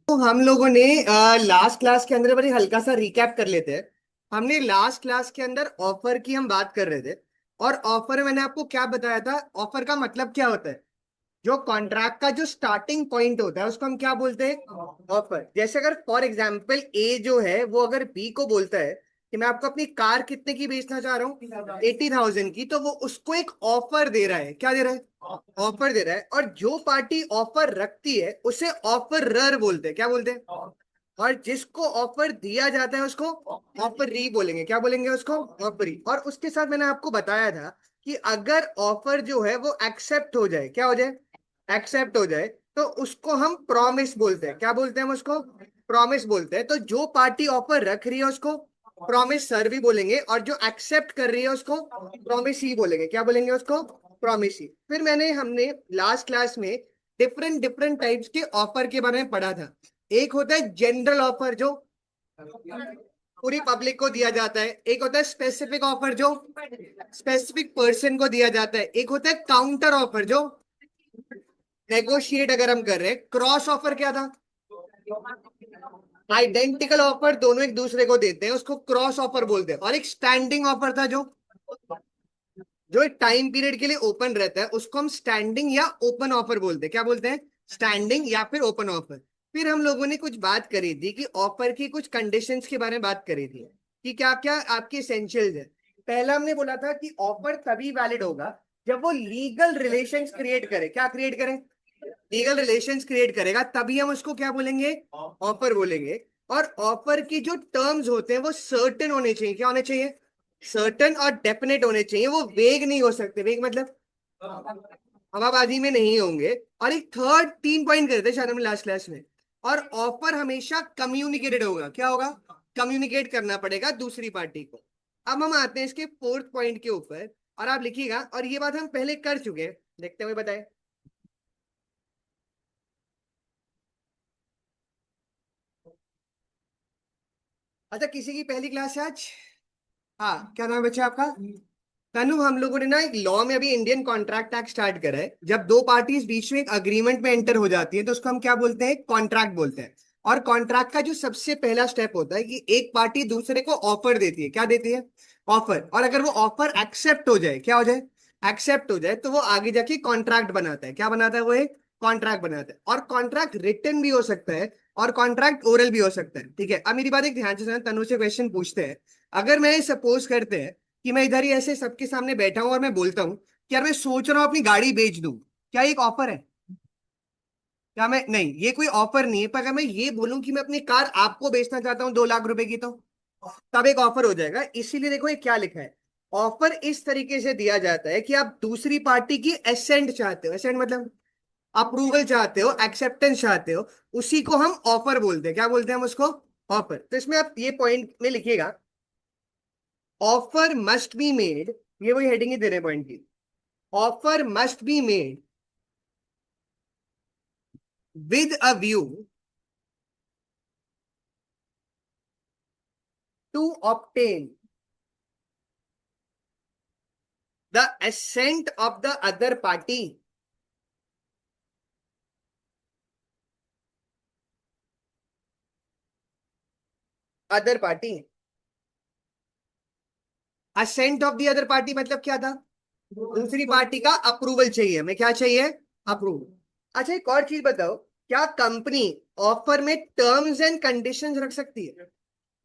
तो हम लोगों ने लास्ट क्लास के अंदर बड़ी हल्का सा रिकैप कर लेते हैं। हमने लास्ट क्लास के अंदर ऑफर की हम बात कर रहे थे। और ऑफर में मैंने आपको क्या बताया था, ऑफर का मतलब क्या होता है। जो कॉन्ट्रैक्ट का जो स्टार्टिंग पॉइंट होता है उसको हम क्या बोलते हैं, ऑफर। जैसे अगर फॉर एग्जांपल ए जो है वो अगर बी को बोलता है कि मैं आपको अपनी कार कितने की बेचना चाह रहा हूँ, 80,000 की, तो वो उसको एक ऑफर दे रहा है। क्या दे रहा है, ऑफर दे रहा है। और जो पार्टी ऑफर रखती है उसे ऑफरर बोलते हैं। क्या बोलते हैं, और जिसको ऑफर दिया जाता है उसको ऑफरी बोलेंगे। क्या बोलेंगे उसको, ऑफरी। और उसके साथ मैंने आपको बताया था कि अगर ऑफर जो है वो एक्सेप्ट हो जाए, क्या हो जाए, एक्सेप्ट हो जाए, तो उसको हम प्रॉमिस बोलते हैं। क्या बोलते हैं हम उसको, प्रॉमिस बोलते हैं। तो जो पार्टी ऑफर रख रही है उसको प्रॉमिस सर भी बोलेंगे, और जो एक्सेप्ट कर रही है उसको प्रॉमिस ही बोलेंगे। क्या बोलेंगे उसको, प्रॉमिस ही। फिर हमने लास्ट क्लास में डिफरेंट डिफरेंट टाइप्स के ऑफर के बारे में पढ़ा था। एक होता है जनरल ऑफर जो पूरी पब्लिक को दिया जाता है। एक होता है स्पेसिफिक ऑफर जो स्पेसिफिक पर्सन को दिया जाता है। एक होता है काउंटर ऑफर जो नेगोशिएट अगर हम कर रहे हैं। क्रॉस ऑफर क्या था, आइडेंटिकल ऑफर दोनों एक दूसरे को देते हैं उसको क्रॉस ऑफर बोलते हैं। और एक स्टैंडिंग ऑफर था जो जो एक टाइम पीरियड के लिए ओपन रहता है उसको हम स्टैंडिंग या ओपन ऑफर बोलते हैं। क्या बोलते हैं, स्टैंडिंग या फिर ओपन ऑफर। फिर हम लोगों ने कुछ बात करी थी कि ऑफर की कुछ कंडीशंस के बारे में बात करी थी कि क्या क्या आपकी एसेंशियल्स है। पहला हमने बोला था कि ऑफर तभी वैलिड होगा जब वो लीगल रिलेशंस क्रिएट करे। क्या क्रिएट करे, लीगल रिलेशंस क्रिएट करेगा, तभी हम उसको क्या बोलेंगे, ऑफर बोलेंगे। और ऑफर की जो टर्म्स होते हैं वो सर्टेन होने चाहिए। क्या होने चाहिए, सर्टेन और डेफिनेट होने चाहिए। वो वेग नहीं हो सकते। वेग मतलब हवाबाजी में नहीं होंगे। और एक थर्ड, 3 पॉइंट करे थे शायद हमने लास्ट क्लास में। और ऑफर हमेशा कम्युनिकेटेड होगा। क्या होगा, कम्युनिकेट करना पड़ेगा दूसरी पार्टी को। अब हम आते हैं इसके फोर्थ पॉइंट के ऊपर, और आप लिखिएगा। और ये बात हम पहले कर चुके हैं, देखते हुए बताए। अच्छा, किसी की पहली क्लास है आज? हाँ, क्या नाम है बच्चा आपका? तनु, हम लोगों ने ना एक लॉ में अभी इंडियन कॉन्ट्रैक्ट एक्ट स्टार्ट करा है। जब दो पार्टीज बीच में एक अग्रीमेंट में एंटर हो जाती है तो उसको हम क्या बोलते हैं, कॉन्ट्रैक्ट बोलते हैं। और कॉन्ट्रैक्ट का जो सबसे पहला स्टेप होता है कि एक पार्टी दूसरे को ऑफर देती है। क्या देती है, ऑफर। और अगर वो ऑफर एक्सेप्ट हो जाए, क्या हो जाए, एक्सेप्ट हो जाए, तो वो आगे जाके कॉन्ट्रैक्ट बनाता है। क्या बनाता है, वो एक कॉन्ट्रैक्ट बनाता है। और कॉन्ट्रैक्ट रिटन भी हो सकता है और कॉन्ट्रैक्ट ओरल भी हो सकता है। ठीक है, अब मेरी बात एक ध्यान से सुनो, तनु से क्वेश्चन पूछते हैं। अगर मैं सपोज करते हैं कि मैं इधर ही ऐसे सबके सामने बैठा हूं और मैं बोलता हूं कि यार मैं सोच रहा हूं अपनी गाड़ी बेच दूं, क्या ये एक ऑफर है? क्या मैं, नहीं ये कोई ऑफर नहीं है। पर अगर मैं ये बोलूं कि मैं अपनी कार आपको बेचना चाहता हूँ 2 लाख रुपए की, तो तब एक ऑफर हो जाएगा। इसीलिए देखो ये क्या लिखा है, ऑफर इस तरीके से दिया जाता है कि आप दूसरी पार्टी की एसेंट चाहते हो। एसेंट मतलब अप्रूवल चाहते हो, एक्सेप्टेंस चाहते हो, उसी को हम ऑफर बोलते हैं। क्या बोलते हैं हम उसको, ऑफर। तो इसमें आप ये पॉइंट में लिखिएगा, ऑफर मस्ट बी मेड। ये वही हेडिंग ही दे रहे हैं पॉइंट की। Offer must be made with a view to obtain the assent of the other party. Other party, assent of the other party मतलब क्या था, दूसरी पार्टी का अप्रूवल चाहिए हमें। क्या चाहिए, अप्रूवल। अच्छा, एक और चीज बताओ, क्या कंपनी ऑफर में टर्म्स एंड कंडीशंस रख सकती है?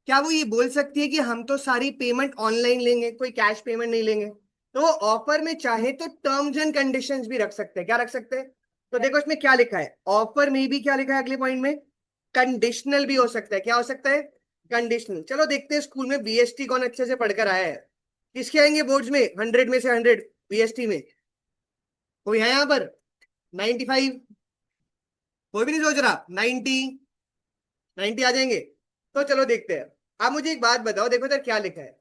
क्या वो ये बोल सकती है कि हम तो सारी पेमेंट ऑनलाइन लेंगे, कोई कैश पेमेंट नहीं लेंगे? तो ऑफर में चाहे तो टर्म्स एंड कंडीशंस भी रख सकते हैं। क्या रख सकते हैं? तो देखो इसमें क्या लिखा है, ऑफर में भी क्या लिखा है अगले पॉइंट में, कंडीशनल भी हो सकता है। क्या हो सकता है, कंडीशनल। चलो देखते हैं स्कूल में बीएसटी कौन अच्छे से पढ़कर आया है। किसके आएंगे बोर्ड्स में 100 में से 100 बीएसटी में? कोई है यहाँ पर? 95? कोई भी नहीं सोच रहा? 90? 90 आ जाएंगे? तो चलो देखते हैं। आप मुझे एक बात बताओ, देखो इधर क्या लिखा है।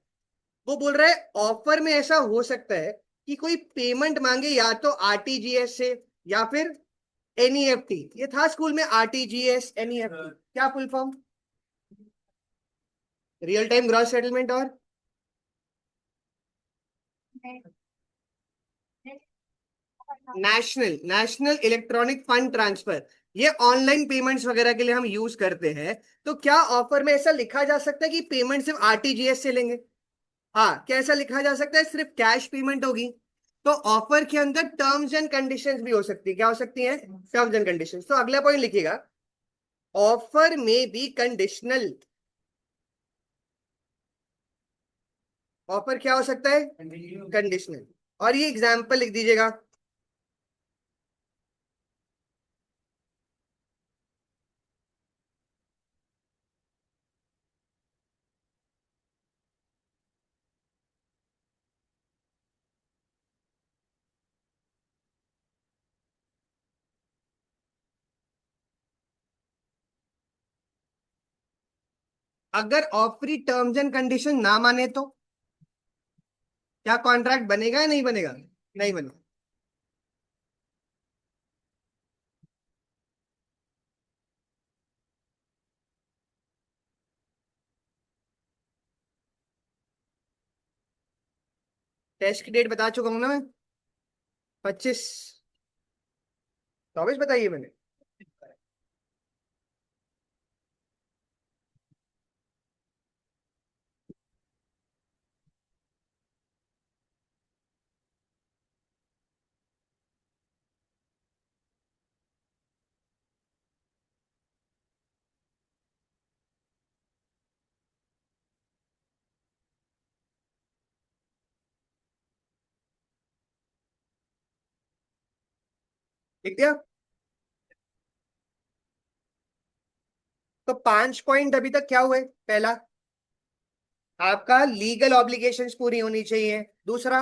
वो बोल रहा है ऑफर में ऐसा हो सकता है कि कोई पेमेंट मांगे, या तो आरटीजीएस से या फिर एनईएफटी। ये था स्कूल में, आरटीजीएस एनईएफटी क्या full form, real time gross settlement. और national national electronic fund transfer, ये ऑनलाइन पेमेंट्स वगैरह के लिए हम यूज करते हैं। तो क्या ऑफर में ऐसा लिखा जा सकता है कि पेमेंट सिर्फ आरटीजीएस से लेंगे? हाँ, कैसा लिखा जा सकता है, सिर्फ कैश पेमेंट होगी? तो ऑफर के अंदर टर्म्स एंड कंडीशंस भी हो सकती है, क्या हो सकती है? Terms and conditions. तो अगला पॉइंट लिखिएगा, ऑफर में बी कंडीशनल। ऑफर क्या हो सकता है? कंडीशनल। और ये एग्जाम्पल लिख दीजिएगा। अगर ऑफरी टर्म्स एंड कंडीशन ना माने तो क्या कॉन्ट्रैक्ट बनेगा या नहीं बनेगा? नहीं बनेगा। टेस्ट की डेट बता चुका हूं ना मैं, 25, 24 बताइए मैंने। लिख दिया। तो 5 पॉइंट अभी तक क्या हुए? पहला, आपका लीगल ऑब्लिगेशंस पूरी होनी चाहिए। दूसरा,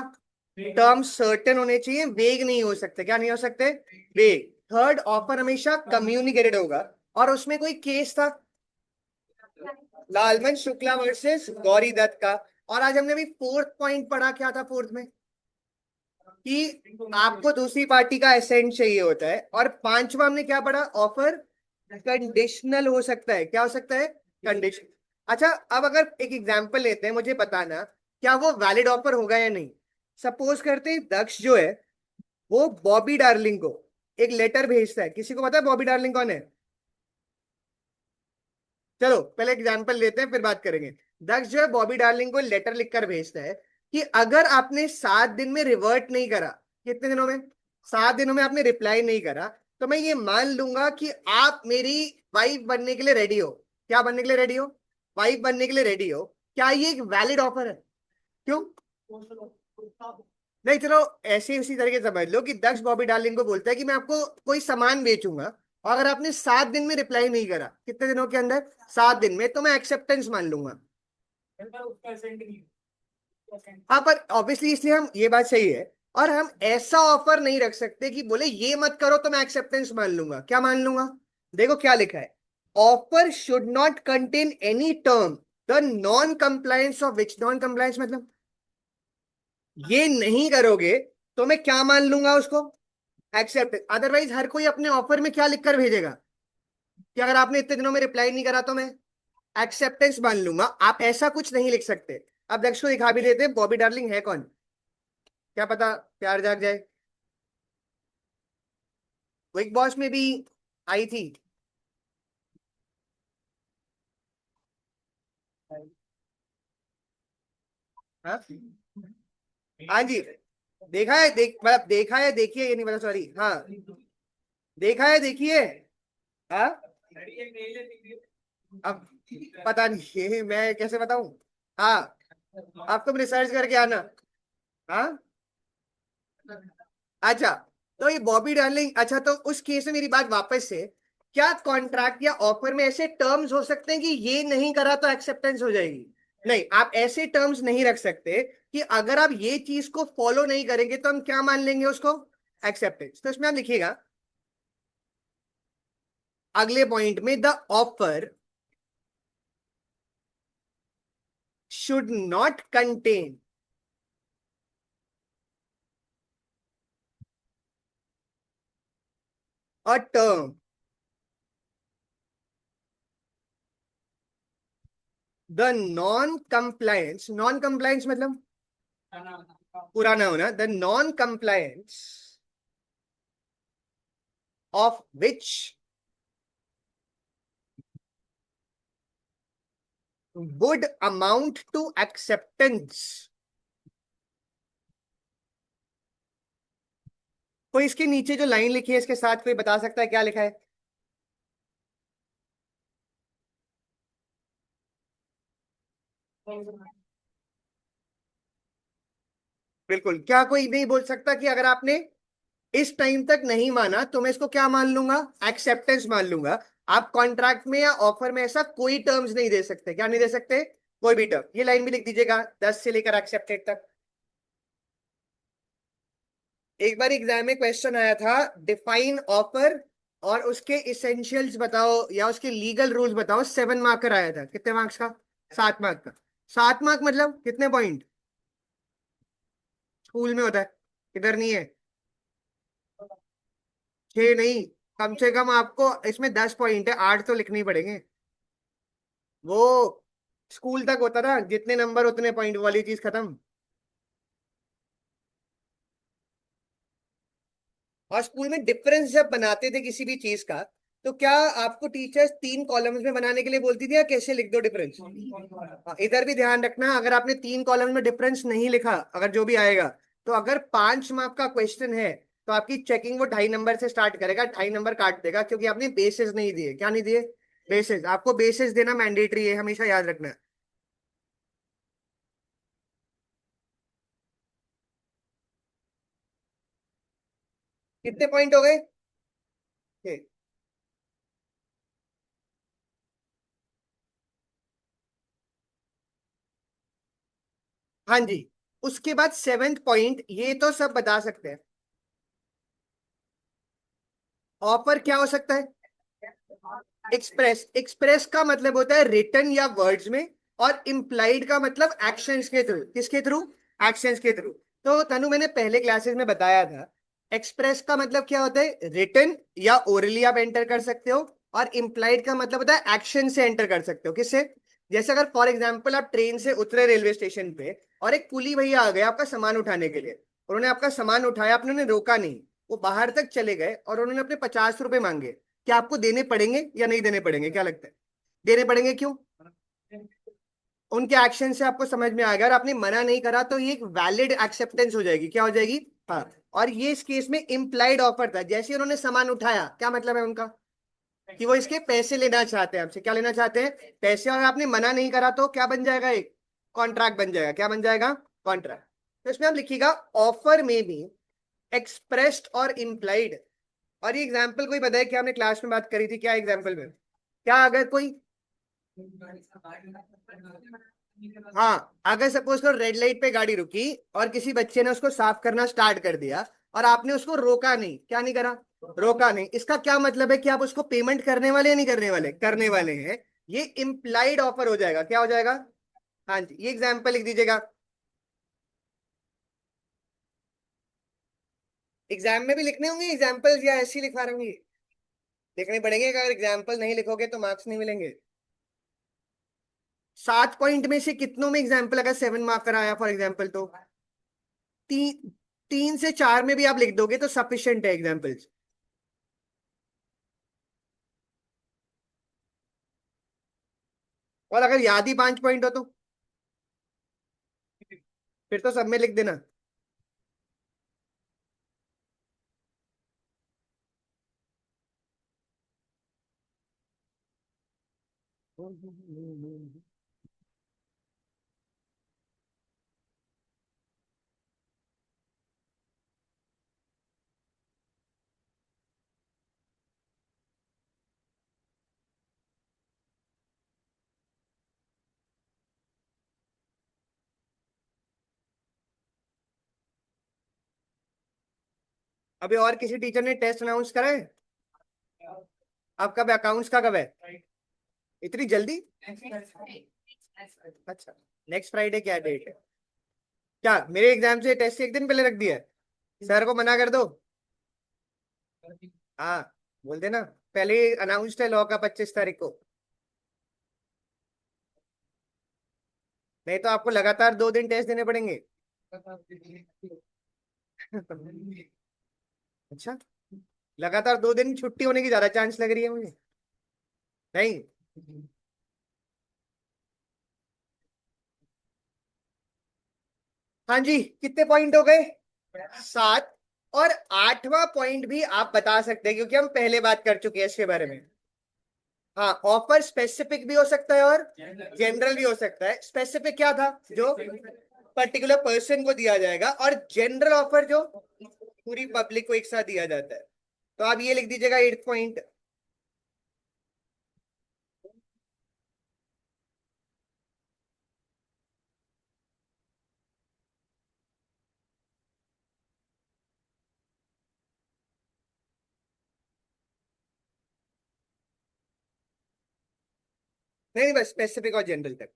टर्म्स सर्टेन होने चाहिए, वेग नहीं हो सकते। क्या नहीं हो सकते? वेग। थर्ड, ऑफर हमेशा कम्युनिकेटेड होगा। और उसमें कोई केस था, लालमन शुक्ला वर्सेस गौरी दत्त का। और आज हमने भी फोर्थ पॉइंट पढ़ा, क्या था फोर्थ में? कि आपको दूसरी पार्टी का एसेंट चाहिए होता है। और पांचवा हमने क्या पढ़ा? ऑफर कंडीशनल हो सकता है। क्या हो सकता है? कंडीशन। अच्छा, अब अगर एक एग्जांपल लेते हैं, मुझे बताना क्या वो वैलिड ऑफर होगा या नहीं। सपोज करते हैं दक्ष जो है वो बॉबी डार्लिंग को एक लेटर भेजता है। किसी को पता है बॉबी डार्लिंग कौन है? चलो पहले एग्जांपल लेते हैं फिर बात करेंगे। दक्ष जो है बॉबी डार्लिंग को लेटर लिखकर भेजता है कि अगर आपने 7 दिन में रिवर्ट नहीं करा, कितने दिनों में? 7 दिनों में आपने रिप्लाई नहीं करा, तो मैं ये मान लूंगा कि आप मेरी वाइफ बनने के लिए रेडी हो। क्या बनने के लिए रेडी हो? वाइफ बनने के लिए रेडी हो। क्या ये एक वैलिड ऑफर है? क्यों? नहीं, चलो ऐसे उसी तरीके से समझ लो कि दक्ष बॉबी डार्लिंग को बोलता है कि मैं आपको कोई सामान बेचूंगा, और अगर आपने 7 दिन में रिप्लाई नहीं करा, कितने दिनों के अंदर? 7 दिन में, तो मैं एक्सेप्टेंस मान लूंगा। हाँ, पर ऑब्वियसली इसलिए हम, ये बात सही है। और हम ऐसा ऑफर नहीं रख सकते कि बोले ये मत करो तो मैं एक्सेप्टेंस मान लूंगा। क्या मान लूंगा? देखो क्या लिखा है, offer should not contain any term the non compliance of which. Non compliance मतलब ये नहीं करोगे तो मैं क्या मान लूंगा उसको? एक्सेप्ट। अदरवाइज हर कोई अपने ऑफर में क्या लिखकर भेजेगा कि अगर आपने इतने दिनों में रिप्लाई नहीं करा तो मैं एक्सेप्टेंस मान लूंगा। आप ऐसा कुछ नहीं लिख सकते। अब दक्ष को दिखा भी देते हैं बॉबी डार्लिंग है कौन, क्या पता प्यार जाग जाए। बिग बॉस में भी आई थी। हाँ, हाँ जी। देखा है, मतलब देखा है, देखिए, ये नहीं पता, सॉरी, हाँ, देखा है, देखिए। हाँ, अब पता नहीं ये मैं कैसे बताऊं। हाँ, आप तुम रिसर्च करके आना। हाँ, अच्छा। तो ये बॉबी डार्लिंग, अच्छा, तो उस केस में मेरी बात वापस से, क्या कॉन्ट्रैक्ट या ऑफर में ऐसे टर्म्स हो सकते हैं कि ये नहीं करा तो एक्सेप्टेंस हो जाएगी? नहीं, आप ऐसे टर्म्स नहीं रख सकते कि अगर आप ये चीज को फॉलो नहीं करेंगे तो हम क्या मान लेंगे उसको? एक्सेप्टेंस। तो इसमें आप लिखिएगा अगले पॉइंट में, the offer should not contain a term, the non compliance. Non compliance मतलब पुराना होना। The non compliance of which would amount to acceptance. कोई इसके नीचे जो लाइन लिखी है इसके साथ कोई बता सकता है क्या लिखा है? बिल्कुल। क्या कोई नहीं बोल सकता कि अगर आपने इस टाइम तक नहीं माना तो मैं इसको क्या मान लूंगा? एक्सेप्टेंस मान लूंगा। आप कॉन्ट्रैक्ट में या ऑफर में ऐसा कोई टर्म्स नहीं दे सकते। क्या नहीं दे सकते? कोई भी टर्म। ये लाइन भी लिख दीजिएगा 10 से लेकर एक्सेप्टेड तक। एक बार एग्जाम में क्वेश्चन आया था, डिफाइन ऑफर और उसके इसेंशियल्स बताओ या उसके लीगल रूल्स बताओ। 7 मार्क का आया था। कितने मार्क्स का? 7 मार्क का। 7 मार्क मतलब कितने पॉइंट? स्कूल में होता है, इधर नहीं है। 6 नहीं, कम से कम आपको इसमें 10 पॉइंट है, 8 तो लिखने ही पड़ेंगे। वो स्कूल तक होता था, जितने नंबर उतने पॉइंट वाली चीज खत्म। और स्कूल में डिफरेंस जब बनाते थे किसी भी चीज का, तो क्या आपको टीचर्स 3 कॉलम्स में बनाने के लिए बोलती थी या कैसे लिख दो डिफरेंस? हाँ, इधर भी ध्यान रखना, अगर आपने 3 कॉलम में डिफरेंस नहीं लिखा, अगर जो भी आएगा, तो अगर 5 मार्क का क्वेश्चन है तो आपकी चेकिंग वो 2.5 नंबर से स्टार्ट करेगा, 2.5 नंबर काट देगा, क्योंकि आपने बेसिस नहीं दिए। क्या नहीं दिए? बेसिस। आपको बेसिस देना मैंडेटरी है, हमेशा याद रखना। कितने पॉइंट हो गए? छह। हाँ जी। उसके बाद 7th पॉइंट, ये तो सब बता सकते हैं। ऑफर क्या हो सकता है? एक्सप्रेस। एक्सप्रेस का मतलब होता है रिटर्न या वर्ड्स में, और इम्प्लाइड का मतलब एक्शंस के थ्रू। किसके थ्रू? एक्शंस के थ्रू। तो तनु, मैंने पहले क्लासेस में बताया था, एक्सप्रेस का मतलब क्या होता है? रिटर्न या ओरली आप एंटर कर सकते हो। और इम्प्लाइड का मतलब होता है एक्शन से एंटर कर सकते हो। किससे? जैसे अगर फॉर एग्जाम्पल आप ट्रेन से उतरे रेलवे स्टेशन पे, और एक कुली भैया आ गए आपका सामान उठाने के लिए। उन्होंने आपका सामान उठाया, आपने उन्हें रोका नहीं, वो बाहर तक चले गए और उन्होंने अपने 50 रुपए मांगे। क्या आपको देने पड़ेंगे या नहीं देने पड़ेंगे? क्या लगता है? देने पड़ेंगे। क्यों? उनके एक्शन से आपको समझ में आ गया, और आपने मना नहीं करा, तो ये एक वैलिड एक्सेप्टेंस हो जाएगी। क्या हो जाएगी? हाँ। और ये इस केस में इम्प्लाइड ऑफर था। जैसे उन्होंने सामान उठाया, क्या मतलब है उनका? कि वो इसके पैसे लेना चाहते हैं आपसे। क्या लेना चाहते हैं? पैसे। और आपने मना नहीं करा तो क्या बन जाएगा? एक कॉन्ट्रैक्ट बन जाएगा। क्या बन जाएगा? कॉन्ट्रैक्ट। तो इसमें हम लिखिएगा ऑफर में भी एक्सप्रेस्ड और इम्प्लाइड। और ये एग्जाम्पल कोई बताए क्या? हमने क्लास में बात करी थी क्या एग्जाम्पल में? क्या अगर कोई, हाँ, अगर सपोज करो रेड लाइट पे गाड़ी रुकी और किसी बच्चे ने उसको साफ करना स्टार्ट कर दिया, और आपने उसको रोका नहीं। क्या नहीं करा? रोका नहीं। इसका क्या मतलब है कि आप उसको पेमेंट करने वाले या नहीं करने वाले? करने वाले हैं। ये इम्प्लाइड ऑफर हो जाएगा। क्या हो जाएगा? हाँ जी, ये एग्जाम्पल लिख दीजिएगा। एग्जाम में भी लिखने होंगे एग्जाम्पल्स या ऐसे ही लिखवा रहेंगे? लिखने पड़ेंगे, अगर एग्जाम्पल नहीं लिखोगे तो मार्क्स नहीं मिलेंगे। 7 पॉइंट में से कितनों में एग्जाम्पल अगर 7 मार्क का आया फॉर एग्जाम्पल, तो 3 से 4 में भी आप लिख दोगे तो सफिशियंट है एग्जाम्पल्स। और अगर याद ही 5 पॉइंट हो तो फिर तो सब में लिख देना। अभी और किसी टीचर ने टेस्ट अनाउंस करा है? अब कब अकाउंट्स का कब है? इतनी जल्दी? अच्छा। नेक्स्ट फ्राइडे क्या डेट है? क्या मेरे एग्जाम से टेस्ट एक दिन पहले रख दिया है? सर को मना कर दो। हाँ, बोल देना। पहले ही अनाउंस्ड है लॉ का 25 तारीख को। नहीं तो आपको लगातार 2 दिन टेस्ट देने पड़ेंगे। अच्छा। लगातार 2 दिन छुट्टी होने की ज्यादा चांस लग रही है मुझे। नहीं। हाँ जी, कितने पॉइंट हो गए? 7। और 8वां पॉइंट भी आप बता सकते हैं क्योंकि हम पहले बात कर चुके हैं इसके बारे में। हाँ, ऑफर स्पेसिफिक भी हो सकता है और जनरल भी हो सकता है। स्पेसिफिक क्या था? जो पर्टिकुलर पर्सन को दिया जाएगा, और जनरल ऑफर जो पूरी पब्लिक को एक साथ दिया जाता है। तो आप ये लिख दीजिएगा 8 पॉइंट। नहीं, बस स्पेसिफिक और जनरल तक।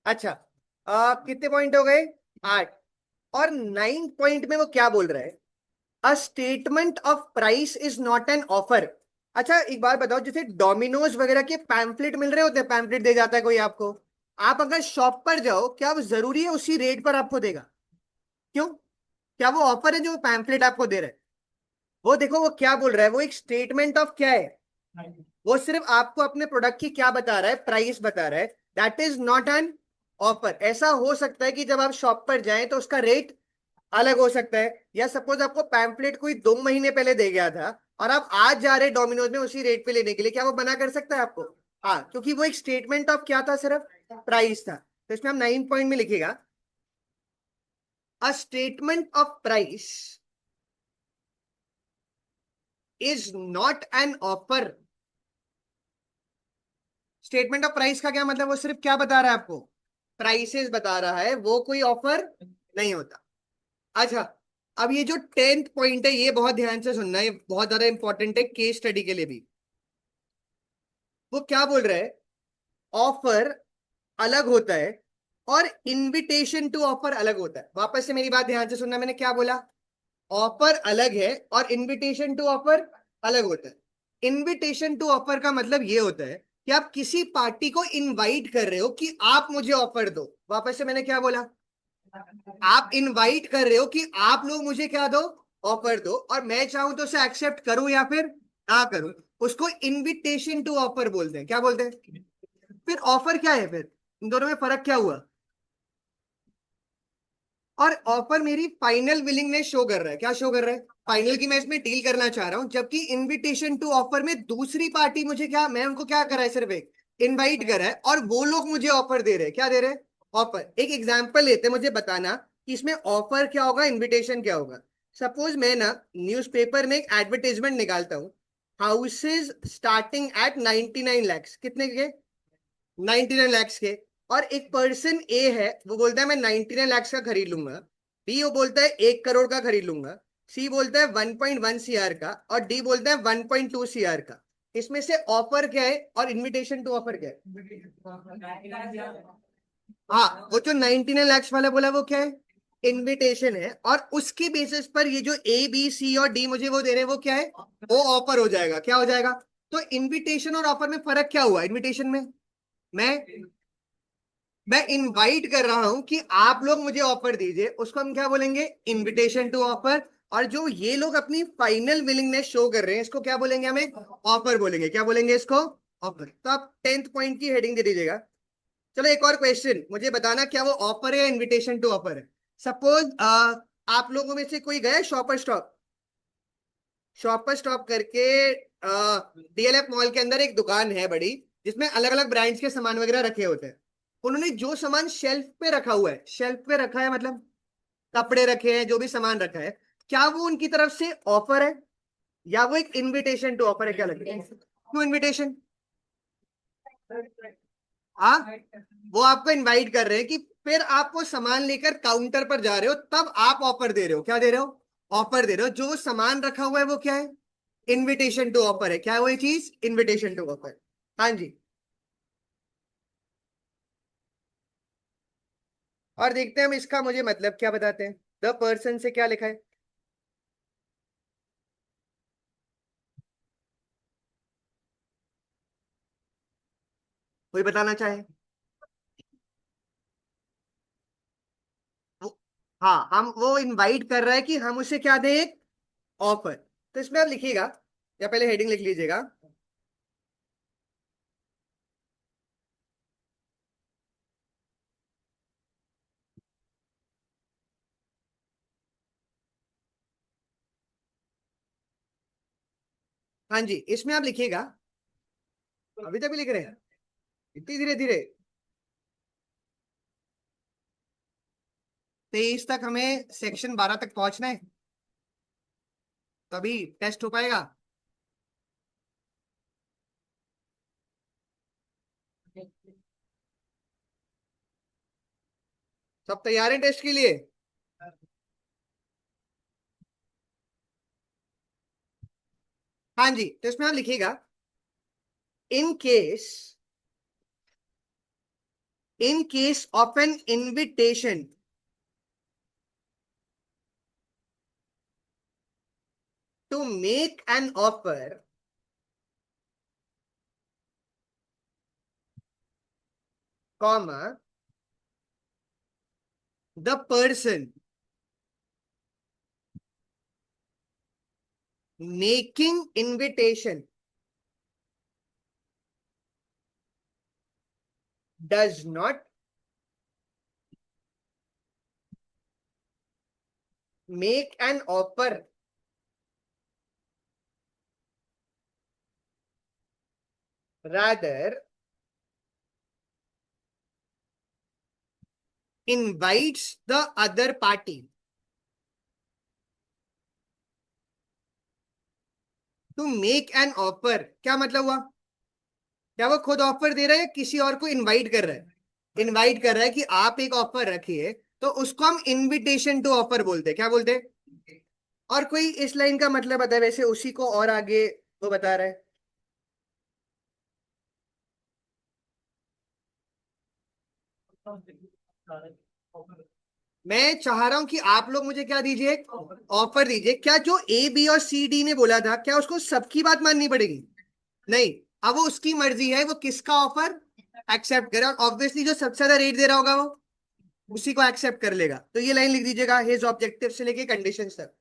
अच्छा, कितने पॉइंट हो गए? 8। और 9 पॉइंट में वो क्या बोल रहा है? A statement of price is not an offer. अच्छा, एक बात बताओ, जैसे डोमिनोज वगैरह के पैम्फलेट मिल रहे होते हैं, पैम्फलेट दे जाता है कोई आपको। आप अगर शॉप पर जाओ, क्या वो जरूरी है उसी रेट पर आपको देगा? क्यों? क्या वो ऑफर है जो पैम्फलेट आपको दे रहा है? वो देखो वो क्या बोल रहा है, वो एक स्टेटमेंट ऑफ क्या है? वो सिर्फ आपको अपने प्रोडक्ट की क्या बता रहा है? प्राइस बता रहा है। That is not an offer. ऐसा हो सकता है कि जब आप शॉप पर जाएं तो उसका रेट अलग हो सकता है, या सपोज आपको पैम्फलेट कोई 2 महीने पहले दे गया था और आप आज जा रहे डोमिनोज में उसी रेट पे लेने के लिए, क्या वो मना कर सकता है आपको? हाँ, क्योंकि वो एक स्टेटमेंट ऑफ क्या था? सिर्फ प्राइस था। तो इसमें हम 9 पॉइंट में लिखेगा, a statement of price is not an offer. Statement of price का क्या मतलब? वो सिर्फ क्या बता रहा है आपको? प्राइसेस बता रहा है, वो कोई ऑफर नहीं होता। अच्छा, अब ये जो 10th पॉइंट है, ये बहुत ध्यान से सुनना है, ये बहुत ज्यादा इंपॉर्टेंट है केस स्टडी के लिए भी। वो क्या बोल रहा है? ऑफर अलग होता है और इनविटेशन टू ऑफर अलग होता है। वापस से मेरी बात ध्यान से सुनना, मैंने क्या बोला? ऑफर अलग है और इनविटेशन टू ऑफर अलग होता है। इनविटेशन टू ऑफर का मतलब ये होता है कि आप किसी पार्टी को इनवाइट कर रहे हो कि आप मुझे ऑफर दो। वापस से मैंने क्या बोला? आप इनवाइट कर रहे हो कि आप लोग मुझे क्या दो? ऑफर दो, और मैं चाहूं तो उसे एक्सेप्ट करूं या फिर ना करूं। उसको इनविटेशन टू ऑफर बोलते हैं। क्या बोलते हैं? फिर ऑफर क्या है? फिर इन दोनों में फर्क क्या हुआ? और ऑफर मेरी फाइनल विलिंगनेस शो कर रहा है। क्या शो कर रहा है? फाइनल की मैं इसमें डील करना चाह रहा हूं, जबकि इनविटेशन टू ऑफर में दूसरी पार्टी मुझे क्या, मैं उनको क्या करा है? सिर्फ एक इनवाइट करा है, और वो लोग मुझे ऑफर दे रहे हैं। क्या दे रहे हैं? ऑफर। एक एग्जांपल लेते हैं, मुझे बताना कि इसमें ऑफर क्या होगा, इनविटेशन क्या होगा। सपोज मैं ना न्यूज़पेपर में एक एडवर्टाइजमेंट निकालता हूँ, हाउसेज स्टार्टिंग एट 99 lakhs। कितने के? 99 lakhs के। और एक पर्सन ए है, वो बोलता है मैं 99 lakhs का खरीद लूंगा। बी वो बोलता है 1 करोड़ का खरीद लूंगा। सी बोलता है 1.1 CR का, और डी बोलता है 1.2 CR का। इसमें से ऑफर क्या है और इनविटेशन टू ऑफर क्या है? हाँ, वो जो 99 lakhs वाला बोला वो क्या है? इनविटेशन है। और उसकी बेसिस पर ये जो ए बी सी और डी मुझे वो दे रहे हैं, वो क्या है? वो ऑफर हो जाएगा। क्या हो जाएगा? तो इनविटेशन और ऑफर में फर्क क्या हुआ? इनविटेशन में मैं मैं इनवाइट कर रहा हूं कि आप लोग मुझे ऑफर दीजिए, उसको हम क्या बोलेंगे? Invitation to offer. और जो ये लोग अपनी फाइनल विलिंगनेस शो कर रहे हैं, इसको क्या बोलेंगे? हमें ऑफर बोलेंगे। क्या बोलेंगे इसको? ऑफर। तो आप 10th पॉइंट की हेडिंग दे दीजिएगा। चलो, एक और क्वेश्चन, मुझे बताना क्या वो ऑफर है या इनविटेशन टू ऑफर है। सपोज आप लोगों में से कोई गया शॉपर स्टॉप। शॉपर स्टॉप करके DLF मॉल के अंदर एक दुकान है बड़ी, जिसमें अलग अलग ब्रांड्स के सामान वगैरह रखे होते हैं। उन्होंने जो सामान शेल्फ पे रखा हुआ है, शेल्फ पे रखा है मतलब कपड़े रखे हैं, जो भी सामान रखा है, क्या वो उनकी तरफ से ऑफर है या वो एक इनविटेशन टू ऑफर है? क्या लगता है? क्यों इनविटेशन? हाँ, वो आपको इनवाइट कर रहे हैं कि फिर आप वो सामान लेकर काउंटर पर जा रहे हो, तब आप ऑफर दे रहे हो। क्या दे रहे हो? ऑफर दे रहे हो। जो सामान रखा हुआ है वो क्या है? इनविटेशन टू ऑफर है। क्या है वो ये चीज? Invitation to offer. हाँ जी। और देखते हैं हम इसका मुझे मतलब क्या बताते हैं। द पर्सन से क्या लिखा है? कोई बताना चाहे? वो- हाँ, हम वो इनवाइट कर रहा है कि हम उसे क्या दें, एक ऑफर। तो इसमें आप लिखिएगा, या पहले हेडिंग लिख लीजिएगा। हाँ जी, इसमें आप लिखिएगा। अभी तक भी लिख रहे हैं? इतनी धीरे धीरे? 23 तक हमें सेक्शन 12 तक पहुंचना है, तभी टेस्ट हो पाएगा। सब तैयार हैं टेस्ट के लिए? हाँ जी, तो इसमें आप लिखिएगा, in case, in case of an invitation to make an offer, comma, the person making invitation does not make an offer, rather invites the other party to make an offer। क्या मतलब हुआ? क्या वो खुद ऑफर दे रहा है या किसी और को इनवाइट कर रहा है? इनवाइट कर रहा है कि आप एक ऑफर रखिए, तो उसको हम इनविटेशन टू ऑफर बोलते हैं। क्या बोलते हैं? और कोई इस लाइन का मतलब बता, वैसे उसी को और आगे वो बता रहा है। मैं चाह रहा हूं कि आप लोग मुझे क्या दीजिए, ऑफर दीजिए। क्या जो ए बी और सी डी ने बोला था, क्या उसको सबकी बात माननी पड़ेगी? नहीं। अब वो उसकी मर्जी है, वो किसका ऑफर एक्सेप्ट करे, और ऑब्वियसली जो सबसे ज्यादा रेट दे रहा होगा वो उसी को एक्सेप्ट कर लेगा। तो ये लाइन लिख दीजिएगा, हिज ऑब्जेक्टिव से लेके कंडीशन तक।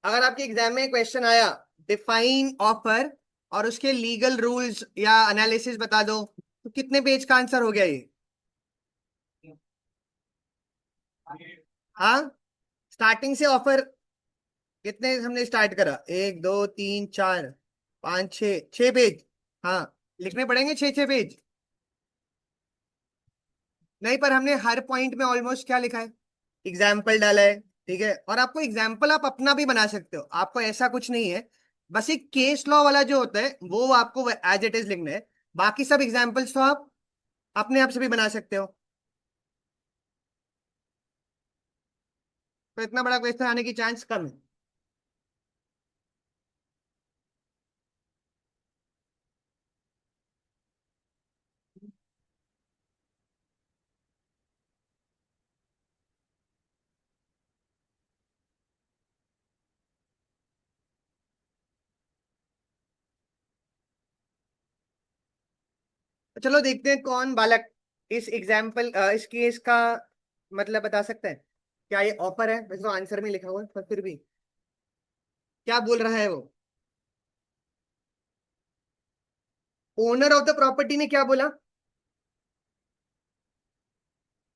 अगर आपके एग्जाम में क्वेश्चन आया, डिफाइन ऑफर और उसके लीगल रूल्स या एनालिसिस बता दो, तो कितने पेज का आंसर हो गया ये? हाँ, स्टार्टिंग से ऑफर कितने हमने स्टार्ट करा? एक, दो, तीन, चार, पाँच, छः, 6 पेज। हाँ, लिखने पड़ेंगे 6 6 पेज। नहीं, पर हमने हर पॉइंट में ऑलमोस्ट क्या लिखा है, एग्जाम्पल डाला है। ठीक है, और आपको एग्जाम्पल आप अपना भी बना सकते हो, आपको ऐसा कुछ नहीं है। बस एक केस लॉ वाला जो होता है वो आपको एज इट इज लिखना है। बाकी सब एग्जाम्पल्स तो आप अपने आप से भी बना सकते हो। तो इतना बड़ा क्वेश्चन आने की चांस कम है। तो चलो देखते हैं कौन बालक इस एग्जाम्पल, इस केस का मतलब बता सकता है। क्या ये ऑफर है? वैसे तो आंसर में लिखा हुआ है, पर फिर भी क्या बोल रहा है वो? ओनर ऑफ द प्रॉपर्टी ने क्या बोला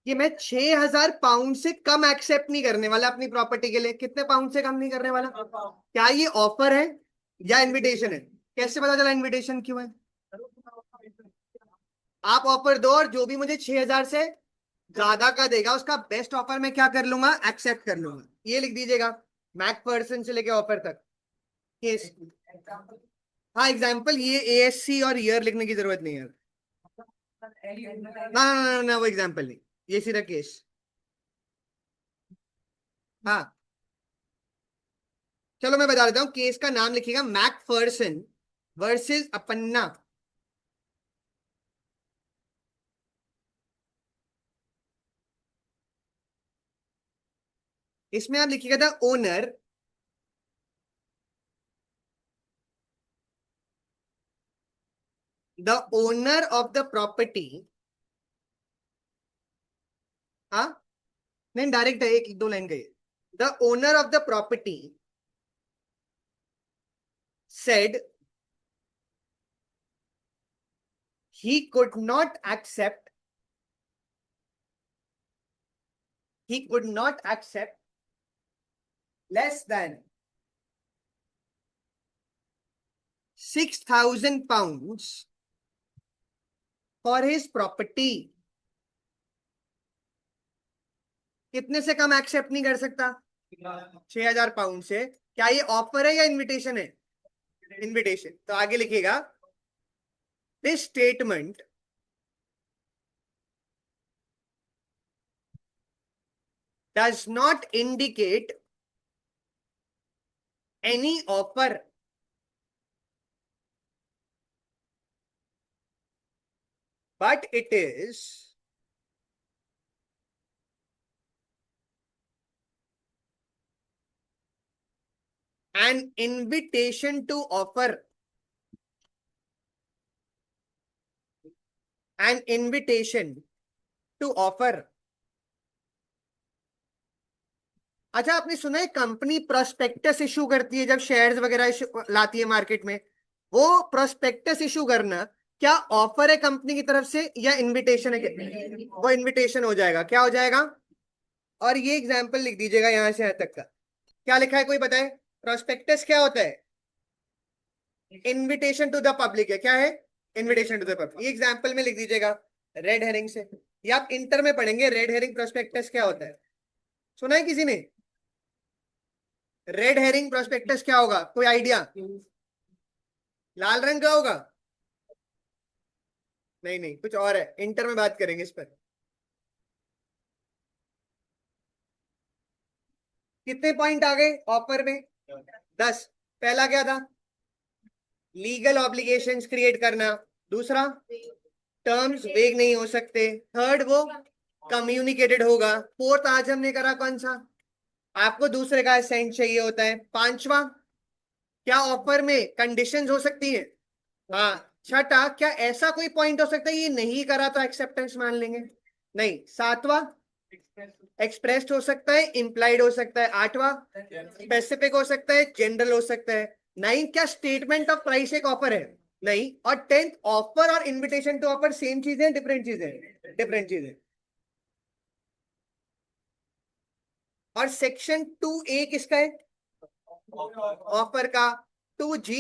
कि मैं 6,000 पाउंड से कम एक्सेप्ट नहीं करने वाला अपनी प्रॉपर्टी के लिए। कितने पाउंड से कम नहीं करने वाला? क्या ये ऑफर है या इनविटेशन है? कैसे पता चला इनविटेशन क्यों है? आप ऑफर दो, और जो भी मुझे 6,000 से ज्यादा का देगा उसका बेस्ट ऑफर मैं क्या कर लूंगा, एक्सेप्ट कर लूंगा। ये लिख दीजिएगा, मैक पर्सन से लेके ऑफर तक। केस। हाँ, एग्जाम्पल, ये एएससी और ईयर लिखने की जरूरत नहीं है। ना ना ना ना, वो एग्जाम्पल नहीं, ये सीधा केस। हाँ, चलो मैं बता देता हूँ, केस का नाम लिखिएगा मैकफर्सन वर्सेस अपन्ना। इसमें आप लिखिएगा the owner, the owner of the property. हाँ, नहीं डायरेक्ट है, एक दो लाइन का ये। The owner of the property said he could not accept, he could not accept less than £6,000 for his property। कितने से कम एक्सेप्ट नहीं कर सकता? 6,000 पाउंड से। क्या ये ऑफर है या इनविटेशन है? इनविटेशन। तो आगे लिखिएगा, this statement does not indicate any offer but it is an invitation to offer, an invitation to offer। अच्छा, आपने सुना है कंपनी प्रोस्पेक्टस इशू करती है जब शेयर्स वगैरह लाती है मार्केट में? वो प्रोस्पेक्टस इशू करना क्या ऑफर है कंपनी की तरफ से या इनविटेशन है? वो इनविटेशन हो जाएगा। क्या हो जाएगा? और ये एग्जांपल लिख दीजिएगा यहां से यहां तक का। क्या लिखा है, कोई बताए? प्रोस्पेक्टस क्या होता है? इनविटेशन टू द पब्लिक है। क्या है? Invitation to the public. ये एग्जांपल में लिख दीजिएगा रेड हेरिंग से। ये आप इंटर में पढ़ेंगे, रेड हेरिंग प्रोस्पेक्टस क्या होता है। सुना है किसी ने? रेड हेरिंग प्रोस्पेक्टस क्या होगा, कोई आइडिया? लाल रंग का होगा? नहीं नहीं, कुछ और है, इंटर में बात करेंगे इस पर। कितने पॉइंट आ गए ऑफर में? 10। पहला क्या था? लीगल ऑब्लिगेशंस क्रिएट करना। दूसरा, टर्म्स वेग नहीं हो सकते। थर्ड, वो कम्युनिकेटेड होगा। फोर्थ आज हमने करा कौन सा? आपको दूसरे का असेंट चाहिए होता है। पांचवा, क्या ऑफर में कंडीशंस हो सकती है? हाँ। छठा, क्या ऐसा कोई पॉइंट हो सकता है ये नहीं करा तो एक्सेप्टेंस मान लेंगे? नहीं। सातवां, एक्सप्रेस्ड हो सकता है, इंप्लाइड हो सकता है। आठवां, स्पेसिफिक हो सकता है, जनरल हो सकता है। नाइन्थ, क्या स्टेटमेंट ऑफ प्राइस एक ऑफर है? नहीं। और टेंथ, ऑफर और इनविटेशन टू ऑफर सेम चीजें, डिफरेंट चीजें? डिफरेंट चीजें। और सेक्शन 2A किसका है? ऑफर का। 2G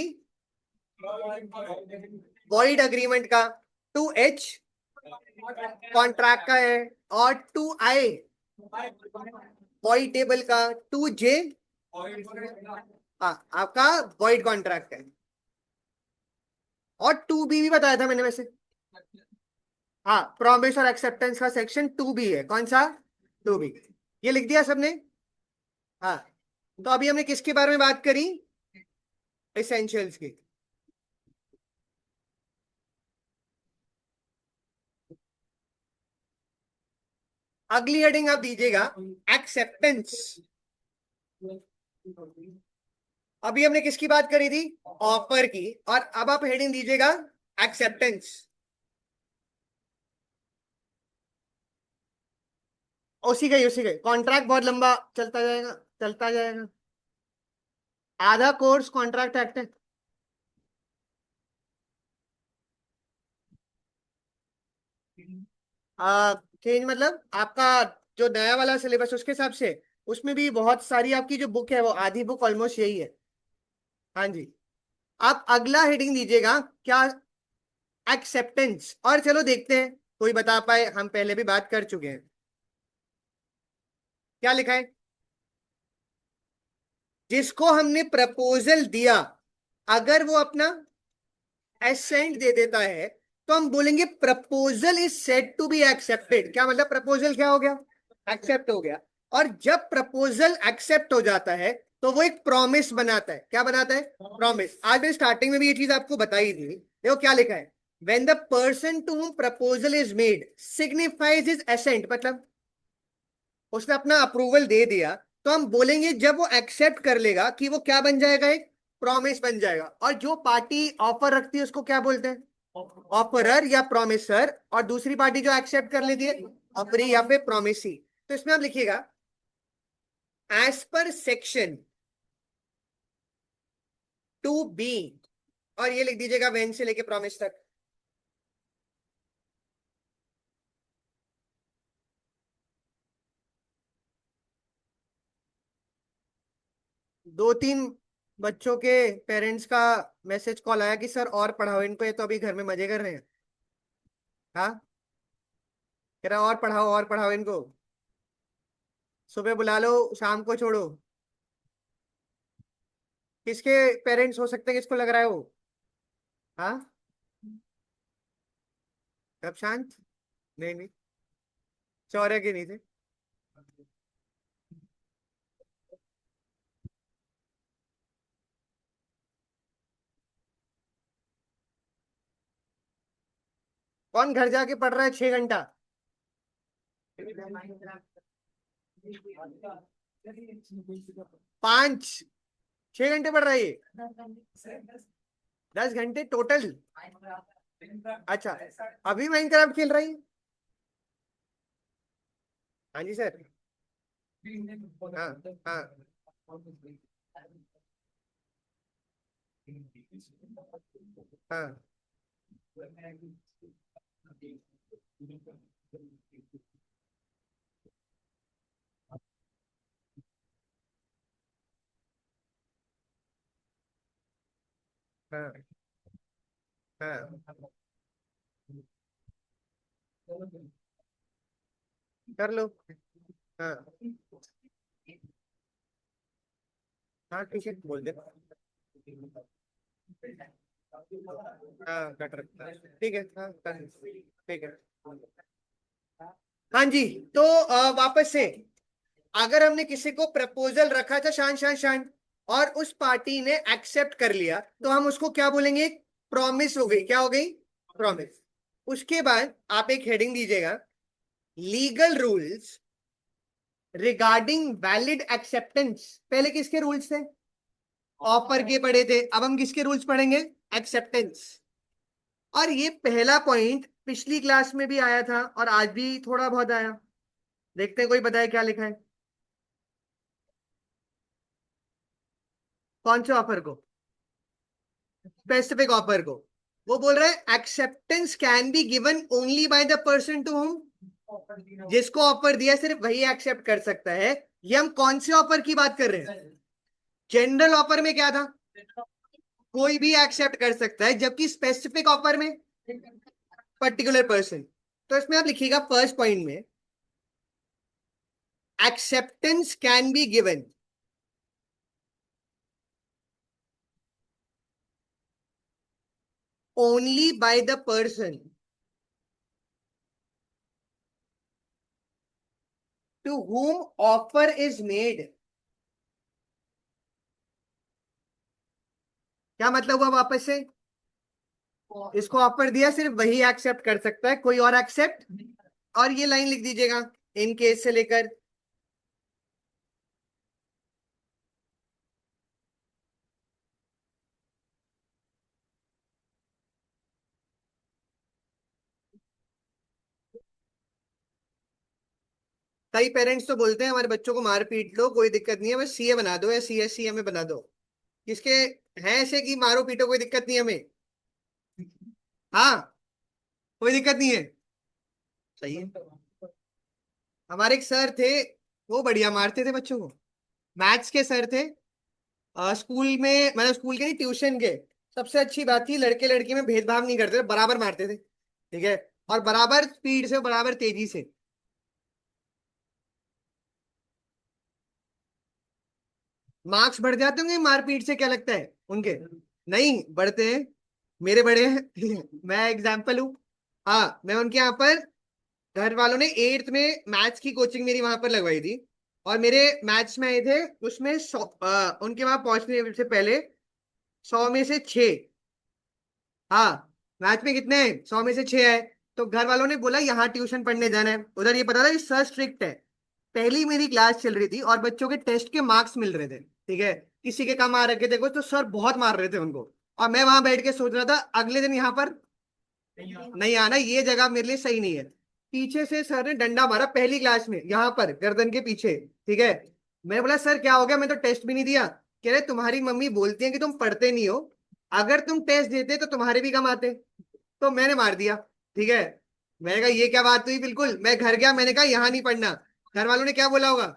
वॉइड एग्रीमेंट का। 2H कॉन्ट्रैक्ट का है। और 2I वॉइड टेबल का। 2J हाँ आपका वॉइड कॉन्ट्रैक्ट है। और 2B भी बताया था मैंने वैसे। हाँ, प्रॉमिस और एक्सेप्टेंस का सेक्शन 2B है। कौन सा? 2B। ये लिख दिया सबने? हाँ। तो अभी हमने किसके बारे में बात करी? एसेंशियल्स की। अगली हेडिंग आप दीजिएगा एक्सेप्टेंस। अभी हमने किसकी बात करी थी? ऑफर की। और अब आप हेडिंग दीजिएगा एक्सेप्टेंस। उसी का ही कॉन्ट्रैक्ट बहुत लंबा चलता जाएगा, चलता जाएगा। आधा कोर्स कॉन्ट्रैक्ट एक्ट है। चेंज मतलब आपका जो नया वाला सिलेबस उसके हिसाब से उसमें भी बहुत सारी आपकी जो बुक है वो आधी बुक ऑलमोस्ट यही है। हाँ जी। आप अगला हेडिंग दीजिएगा क्या? एक्सेप्टेंस। और चलो देखते हैं कोई बता पाए, हम पहले भी बात कर चुके हैं। क्या लिखा है? जिसको हमने प्रपोजल दिया, अगर वो अपना एसेंट दे देता है तो हम बोलेंगे proposal is said to be accepted. क्या मतलब? प्रपोजल क्या हो गया? एक्सेप्ट हो गया। और जब प्रपोजल एक्सेप्ट हो जाता है तो वो एक प्रॉमिस बनाता है। क्या बनाता है? प्रॉमिस। आज मैंने स्टार्टिंग में भी ये चीज आपको बताई थी। देखो क्या लिखा है, when the person to whom proposal is made signifies his assent, मतलब उसने अपना अप्रूवल दे दिया, तो हम बोलेंगे जब वो एक्सेप्ट कर लेगा कि वो क्या बन जाएगा, एक प्रॉमिस बन जाएगा। और जो पार्टी ऑफर रखती है उसको क्या बोलते हैं? ऑफरर या प्रोमिसर। और दूसरी पार्टी जो एक्सेप्ट कर लेती है, ऑफरी या फिर प्रोमिसी। तो इसमें आप लिखिएगा एज पर सेक्शन 2B, और ये लिख दीजिएगा वेन से लेके प्रॉमिस तक। दो तीन बच्चों के पेरेंट्स का मैसेज कॉल आया कि सर और पढ़ाओ इनको, ये तो अभी घर में मजे कर रहे हैं। हाँ, कह रहा और पढ़ाओ इनको, सुबह बुला लो शाम को छोड़ो। किसके पेरेंट्स हो सकते हैं, किसको लग रहा है वो? हाँ, कब शांत? नहीं नहीं, चौरे के नहीं थे। कौन घर जाके पढ़ रहा है 6 घंटा? 5 6 घंटे पढ़ रहा है ये? 10 घंटे टोटल? अच्छा, अभी माइनक्राफ्ट खेल रही है? हाँ जी सर। हाँ हाँ हाँ हाँ हाँ, कर लो। हाँ हाँ, ठीक है बोल दे। हाँ कट रखता है, ठीक है। हाँ ठीक है। हाँ जी। तो वापस से, अगर हमने किसी को प्रपोजल रखा था, शान शान शान, और उस पार्टी ने एक्सेप्ट कर लिया, तो हम उसको क्या बोलेंगे? प्रॉमिस हो गई। क्या हो गई? प्रॉमिस। उसके बाद आप एक हेडिंग दीजिएगा, legal rules regarding valid acceptance. पहले किसके रूल्स थे? ऑफर के पढ़े थे, अब हम किसके रूल्स पढ़ेंगे? एक्सेप्टेंस। और ये पहला पॉइंट पिछली क्लास में भी आया था और आज भी थोड़ा बहुत आया। देखते हैं, कोई बताए क्या लिखा है? कौन से ऑफर को? स्पेसिफिक ऑफर को। वो बोल रहा है acceptance can be given only by the person to whom, जिसको ऑफर दिया सिर्फ वही एक्सेप्ट कर सकता है। ये हम कौन से ऑफर की बात कर रहे हैं? जनरल ऑफर में क्या था? कोई भी एक्सेप्ट कर सकता है, जबकि स्पेसिफिक ऑफर में पर्टिकुलर पर्सन। तो इसमें आप लिखिएगा फर्स्ट पॉइंट में, acceptance can be given only by the person to whom offer is made. क्या मतलब हुआ वापस से? इसको ऑफर दिया सिर्फ वही एक्सेप्ट कर सकता है, कोई और एक्सेप्ट। और ये लाइन लिख दीजिएगा इन केस से लेकर। कई पेरेंट्स तो बोलते हैं हमारे बच्चों को मार पीट लो, कोई दिक्कत नहीं है, बस सीए बना दो या सीएस में बना दो। किसके हैं ऐसे कि मारो पीटो कोई दिक्कत नहीं हमें? हाँ, कोई दिक्कत नहीं है। सही है। हमारे एक सर थे, वो बढ़िया मारते थे बच्चों को। मैथ्स के सर थे। स्कूल में, मतलब स्कूल के नहीं, ट्यूशन के। सबसे अच्छी बात थी, लड़के लड़की में भेदभाव नहीं करते थे, बराबर मारते थे। ठीक है। और बराबर स्पीड से, बराबर तेजी से। मार्क्स बढ़ जाते होंगे मारपीट से, क्या लगता है उनके? नहीं बढ़ते हैं। मेरे बड़े हैं मैं एग्जाम्पल हूँ। हाँ, मैं उनके यहाँ पर, घर वालों ने 8th में मैथ्स की कोचिंग मेरी वहां पर लगवाई थी। और मेरे मैथ्स में आए थे उसमें 100, उनके वहां पहुंचने से पहले 100 में से 6। हाँ, मैथ में कितने हैं? 100 में से 6 है। तो घर वालों ने बोला यहाँ ट्यूशन पढ़ने जाना है। उधर ये पता था कि सर स्ट्रिक्ट है। पहली मेरी क्लास चल रही थी और बच्चों के टेस्ट के मार्क्स मिल रहे थे, ठीक है। किसी के कम आ रखे थे कुछ, तो सर बहुत मार रहे थे उनको। और मैं वहां बैठ के सोच रहा था अगले दिन यहाँ पर नहीं आना, ये जगह मेरे लिए सही नहीं है। पीछे से सर ने डंडा मारा पहली क्लास में, यहाँ पर गर्दन के पीछे, ठीक है। मैं बोला सर क्या हो गया, मैं तो टेस्ट भी नहीं दिया। कह रहे तुम्हारी मम्मी बोलती है कि तुम पढ़ते नहीं हो, अगर तुम टेस्ट देते तो तुम्हारे भी कम आते। तो मैंने मार दिया, ठीक है। मैंने कहा ये क्या बात हुई, बिल्कुल। मैं घर गया, मैंने कहा यहाँ नहीं पढ़ना। घर वालों ने क्या बोला होगा,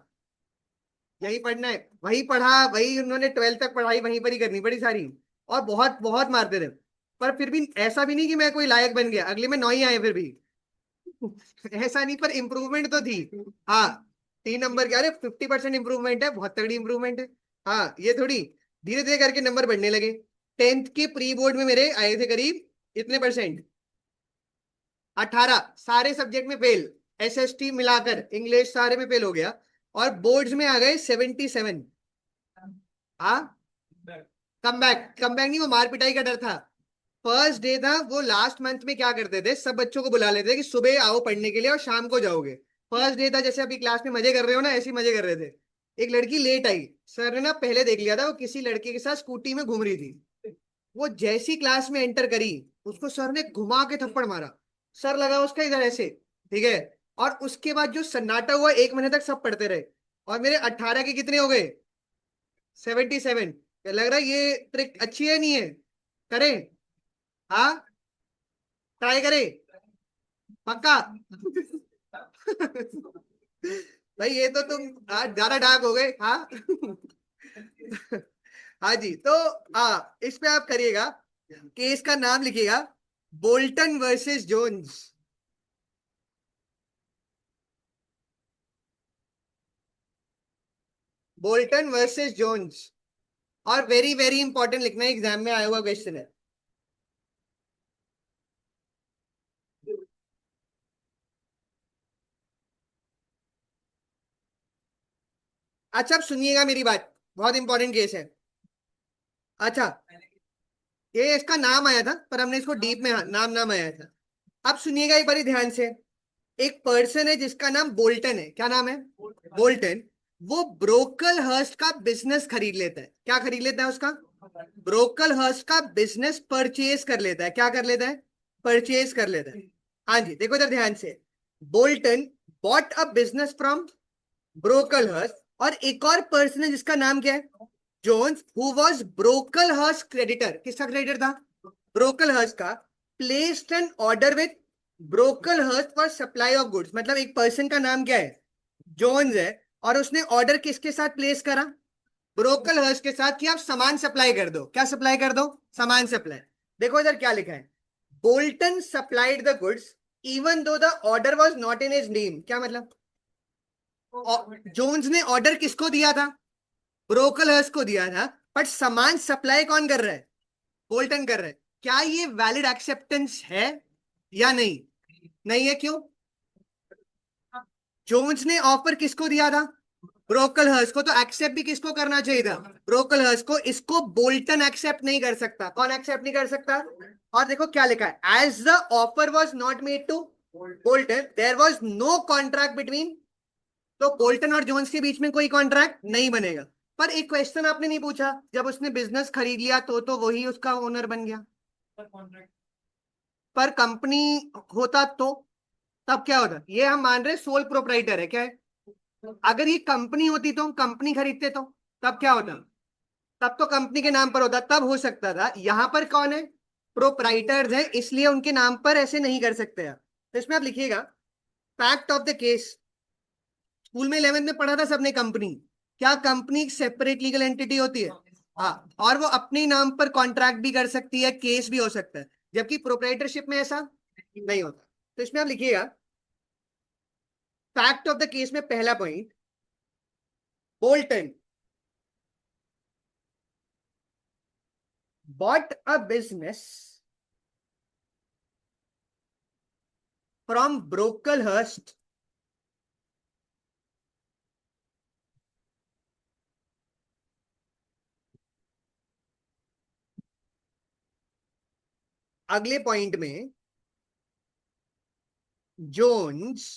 यही पढ़ना है। वही पढ़ा, वही उन्होंने 12th तक पढ़ाई वहीं पर ही करनी पड़ी सारी। और बहुत बहुत मारते थे। पर फिर भी ऐसा भी नहीं कि मैं कोई लायक बन गया, अगले में 9 ही आए फिर भी। ऐसा नहीं, पर इम्प्रूवमेंट तो थी। हाँ, 3 नंबर के, अरे 50% इम्प्रूवमेंट है, बहुत तगड़ी इम्प्रूवमेंट है। हाँ, ये थोड़ी धीरे धीरे करके नंबर बढ़ने लगे। 10th के प्री बोर्ड में मेरे आए थे करीब इतने परसेंट, 18। सारे सब्जेक्ट में फेल, एसएसटी मिलाकर इंग्लिश सारे में फेल हो गया। और बोर्ड्स में आ गए 77। हाँ, कम बैक, कम बैक नहीं, वो मार पिटाई का डर था। फर्स्ट डे था वो, लास्ट मंथ में क्या करते थे, सब बच्चों को बुला लेते थे कि सुबह आओ पढ़ने के लिए और शाम को जाओगे। फर्स्ट डे था, जैसे अभी क्लास में मजे कर रहे हो ना, ऐसे ही मजे कर रहे थे। एक लड़की लेट आई, सर ने ना पहले देख लिया था, वो किसी लड़के के साथ स्कूटी में घूम रही थी। वो जैसी क्लास में एंटर करी, उसको सर ने घुमा के थप्पड़ मारा। सर लगा उसका इधर ऐसे, ठीक है। और उसके बाद जो सन्नाटा हुआ, 1 महीने तक सब पढ़ते रहे। और मेरे 18 के कितने हो गए, 77। लग रहा है ये ट्रिक अच्छी है, नहीं है? करें? हाँ, ट्राई करें, पक्का। भाई ये तो तुम ज्यादा डार्क हो गए, हाँ। हाँ जी, तो इस पे आप करिएगा, केस का नाम लिखिएगा, Bolton versus Jones. Bolton versus Jones. और वेरी वेरी इंपॉर्टेंट लिखना है, एग्जाम में आया हुआ क्वेश्चन है। अच्छा, अब सुनिएगा मेरी बात, बहुत इंपॉर्टेंट केस है। अच्छा, ये इसका नाम आया था, पर हमने इसको डीप में नाम नाम आया था। अब सुनिएगा एक बारी ध्यान से। एक पर्सन है जिसका नाम बोल्टन है, क्या नाम है? बोल्टन। वो ब्रोकल हर्स्ट का बिजनेस खरीद लेता है। क्या खरीद लेता है उसका? ब्रोकल हर्स्ट का बिजनेस परचेज कर लेता है। क्या कर लेता है? परचेज कर लेता है। हाँ जी, देखो इधर ध्यान से। Bolton bought a business from Brocklehurst, और एक और पर्सन है जिसका नाम क्या है? Jones, who was Brocklehurst creditor. किसका क्रेडिटर था? ब्रोकल हर्स्ट का। Placed an order with Brocklehurst for supply of goods. मतलब एक पर्सन का नाम क्या है? जोन्स है। और उसने ऑर्डर किसके साथ प्लेस करा? ब्रोकल हर्स्ट के साथ, कि आप सामान सप्लाई कर दो। क्या सप्लाई कर दो? सामान सप्लाई। देखो इधर क्या लिखा है, Bolton supplied the goods even though the order was not in his name. क्या मतलब? जोन्स ने ऑर्डर किसको दिया था? ब्रोकल हर्स्ट को दिया था। बट सामान सप्लाई कौन कर रहा है? बोल्टन कर रहा है। क्या ये वैलिड एक्सेप्टेंस है या नहीं? नहीं है, क्यों? जोन्स ने ऑफर किसको दिया था? ब्रोकल हर्स्ट को। तो एक्सेप्ट भी किसको करना चाहिए था? ब्रोकल हर्स्ट को। इसको बोल्टन एक्सेप्ट नहीं कर सकता। कौन एक्सेप्ट नहीं कर सकता? और देखो क्या लिखा है, as the offer was not made to Bolton there was no contract between. तो बोल्टन और जोन्स के बीच में कोई कॉन्ट्रैक्ट नहीं बनेगा। पर एक क्वेश्चन आपने नहीं पूछा, जब उसने बिजनेस खरीद लिया तो वही उसका ओनर बन गया। पर कंपनी होता तो तब क्या होता? ये हम मान रहे सोल प्रोप्राइटर है, क्या है? अगर ये कंपनी होती तो हम कंपनी खरीदते तो तब क्या होता? तब तो कंपनी के नाम पर होता, तब हो सकता था। यहां पर कौन है? प्रोप्राइटर्स है, इसलिए उनके नाम पर ऐसे नहीं कर सकते आप। तो इसमें आप लिखिएगा, fact of the case. School में 11th में पढ़ा था सबने कंपनी। क्या कंपनी सेपरेट लीगल एंटिटी होती है? हाँ। और वो अपने नाम पर कॉन्ट्रैक्ट भी कर सकती है, केस भी हो सकता है। जबकि प्रोप्राइटरशिप में ऐसा नहीं होता। तो इसमें आप लिखिएगा, फैक्ट ऑफ द केस में पहला point, Bolton bought a business from Brocklehurst अगले पॉइंट में Jones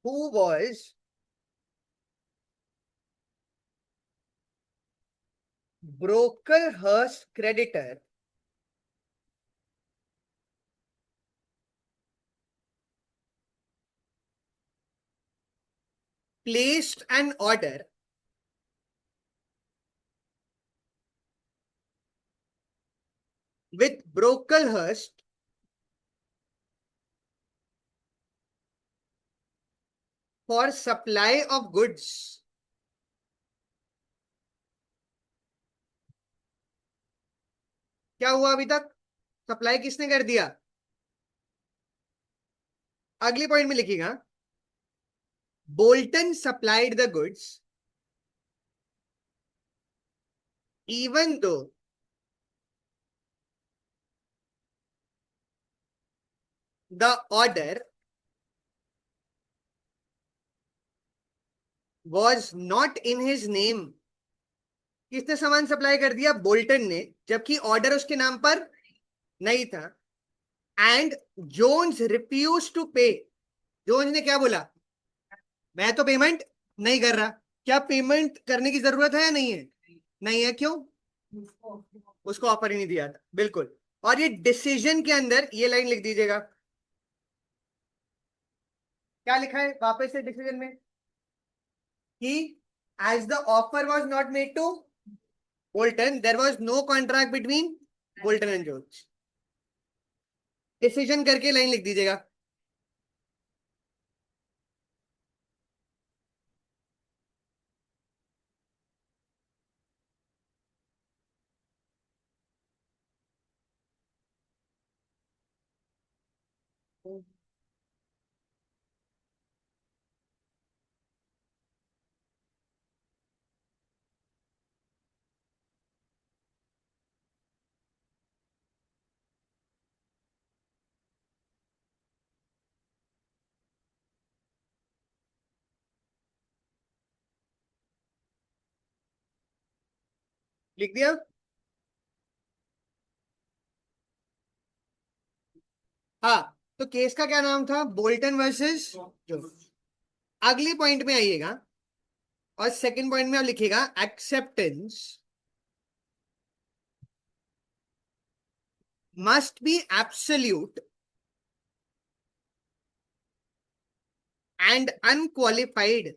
who was Brocklehurst creditor placed an order with Brocklehurst for supply of goods. क्या हुआ अभी तक? सप्लाई किसने कर दिया? अगले पॉइंट में लिखिएगा, Bolton supplied the goods even though the order was not in his name. किसने सामान सप्लाई कर दिया? बोल्टन ने, जबकि ऑर्डर उसके नाम पर नहीं था. एंड जोन्स रिफ्यूज टू पे. जोन्स ने क्या बोला? मैं तो पेमेंट नहीं कर रहा. क्या पेमेंट करने की जरूरत है या नहीं है? नहीं है. क्यों? उसको ऑफर ही नहीं दिया था. बिल्कुल. और ये डिसीजन के अंदर ये लाइन लिख दीजिएगा. क्या लिखा है वापस से डिसीजन में? कि as the offer was not made to Bolton, there was no contract between Bolton and Jones. Decision करके लाइन लिख दीजिएगा. लिख दिया. हाँ. तो केस का क्या नाम था? Bolton versus Jones. अगले पॉइंट में आइएगा और सेकंड पॉइंट में आप लिखिएगा acceptance must be absolute and unqualified.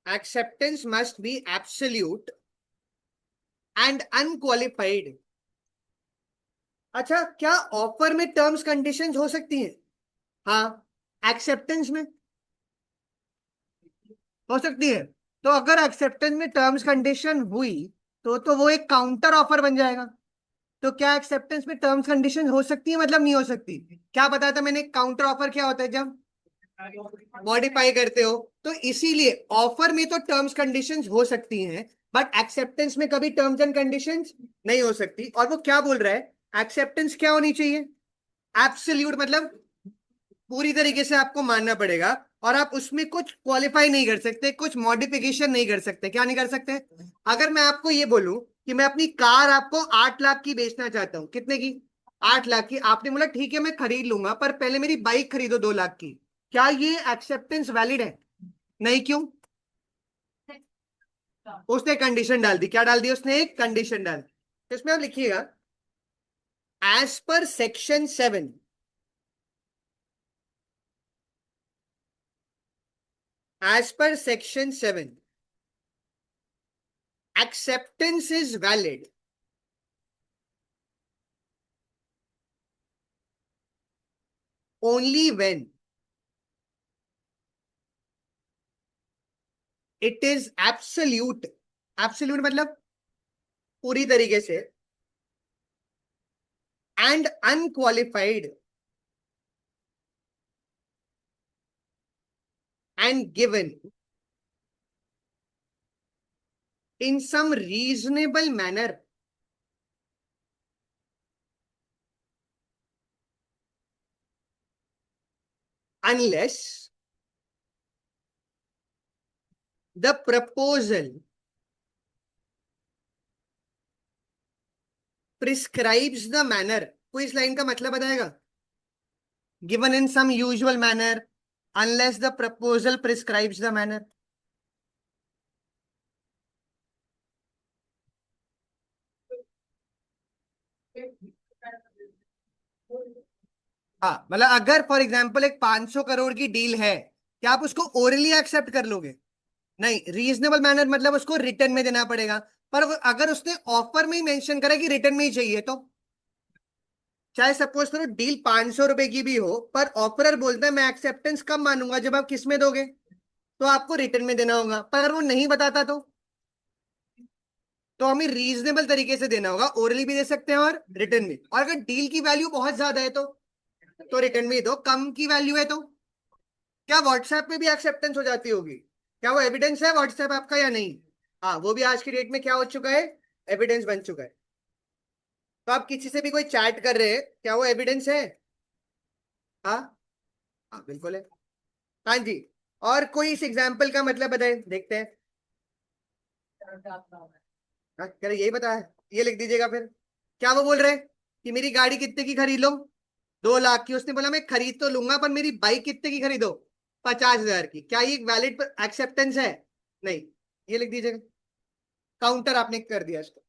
Acceptance must be absolute and unqualified. अच्छा, क्या ऑफर में टर्म्स कंडीशंस हो सकती हैं? हाँ. एक्सेप्टेंस में हो सकती है. तो अगर एक्सेप्टेंस में टर्म्स कंडीशन हुई तो वो एक काउंटर ऑफर बन जाएगा. तो क्या एक्सेप्टेंस में टर्म्स कंडीशन हो सकती है, मतलब नहीं हो सकती? क्या बताया था मैंने? काउंटर ऑफर क्या होता है? जब मॉडिफाई करते हो. तो इसीलिए ऑफर में तो टर्म्स कंडीशंस हो सकती हैं, बट एक्सेप्टेंस में कभी टर्म्स एंड कंडीशंस नहीं हो सकती. और वो क्या बोल रहा है? एक्सेप्टेंस क्या होनी चाहिए? एब्सोल्यूट, मतलब पूरी तरीके से आपको मानना पड़ेगा. और आप उसमें कुछ क्वालिफाई नहीं कर सकते, कुछ मॉडिफिकेशन नहीं कर सकते. क्या नहीं कर सकते? अगर मैं आपको ये बोलूं कि मैं अपनी कार आपको 8 लाख की बेचना चाहता हूं. कितने की? 8 लाख की. आपने बोला ठीक है मैं खरीद लूंगा, पर पहले मेरी बाइक खरीदो 2 लाख की. क्या ये एक्सेप्टेंस वैलिड है? नहीं. क्यों? उसने कंडीशन डाल दी. क्या डाल दी उसने? एक कंडीशन डाल दी. तो इसमें आप लिखिएगा, as per section 7, as per section 7 acceptance is valid only when it is absolute. absolute मतलब पूरी तरीके से. and unqualified and given in some reasonable manner unless the proposal prescribes the manner, कोई इस लाइन का मतलब बताएगा? Given in some usual manner unless the proposal prescribes the manner. हाँ, मतलब अगर फॉर एग्जाम्पल एक 500 करोड़ की डील है, क्या आप उसको ओरली एक्सेप्ट कर लोगे? नहीं, रीजनेबल मैनर मतलब उसको रिटर्न में देना पड़ेगा। पर अगर उसने ऑफर में ही मेंशन करा कि रिटर्न में ही चाहिए, तो चाहे सपोज करो डील 500 रुपए की भी हो, पर ऑफरर बोलता है मैं एक्सेप्टेंस कब मानूंगा जब आप किस में दोगे, तो आपको रिटर्न में देना होगा। पर अगर वो नहीं बताता तो हमें रीजनेबल तरीके से देना होगा, ओरली भी दे सकते हैं और रिटर्न में। और अगर डील की वैल्यू बहुत ज्यादा है तो रिटर्न में ही दो, कम की वैल्यू है तो क्या व्हाट्सएप में भी एक्सेप्टेंस हो जाती होगी? क्या वो एविडेंस है व्हाट्सएप आपका या नहीं? हाँ, वो भी आज की डेट में क्या हो चुका है, एविडेंस बन चुका है। तो आप किसी से भी कोई चैट कर रहे हैं, क्या वो एविडेंस है? हाँ, हाँ बिल्कुल है। हाँ जी। और कोई इस एग्जाम्पल का मतलब बताए, देखते हैं। हाँ, कह रहे यही बता है, ये लिख दीजिएगा फिर। क्या वो बोल रहे हैं कि मेरी गाड़ी कितने की खरीद लो? 2 लाख की। उसने बोला मैं खरीद तो लूंगा, पर मेरी बाइक कितने की खरीदो? 50,000 की। क्या ये वैलिड एक्सेप्टेंस है? नहीं, ये लिख दीजिएगा। काउंटर आपने कर दिया इसको।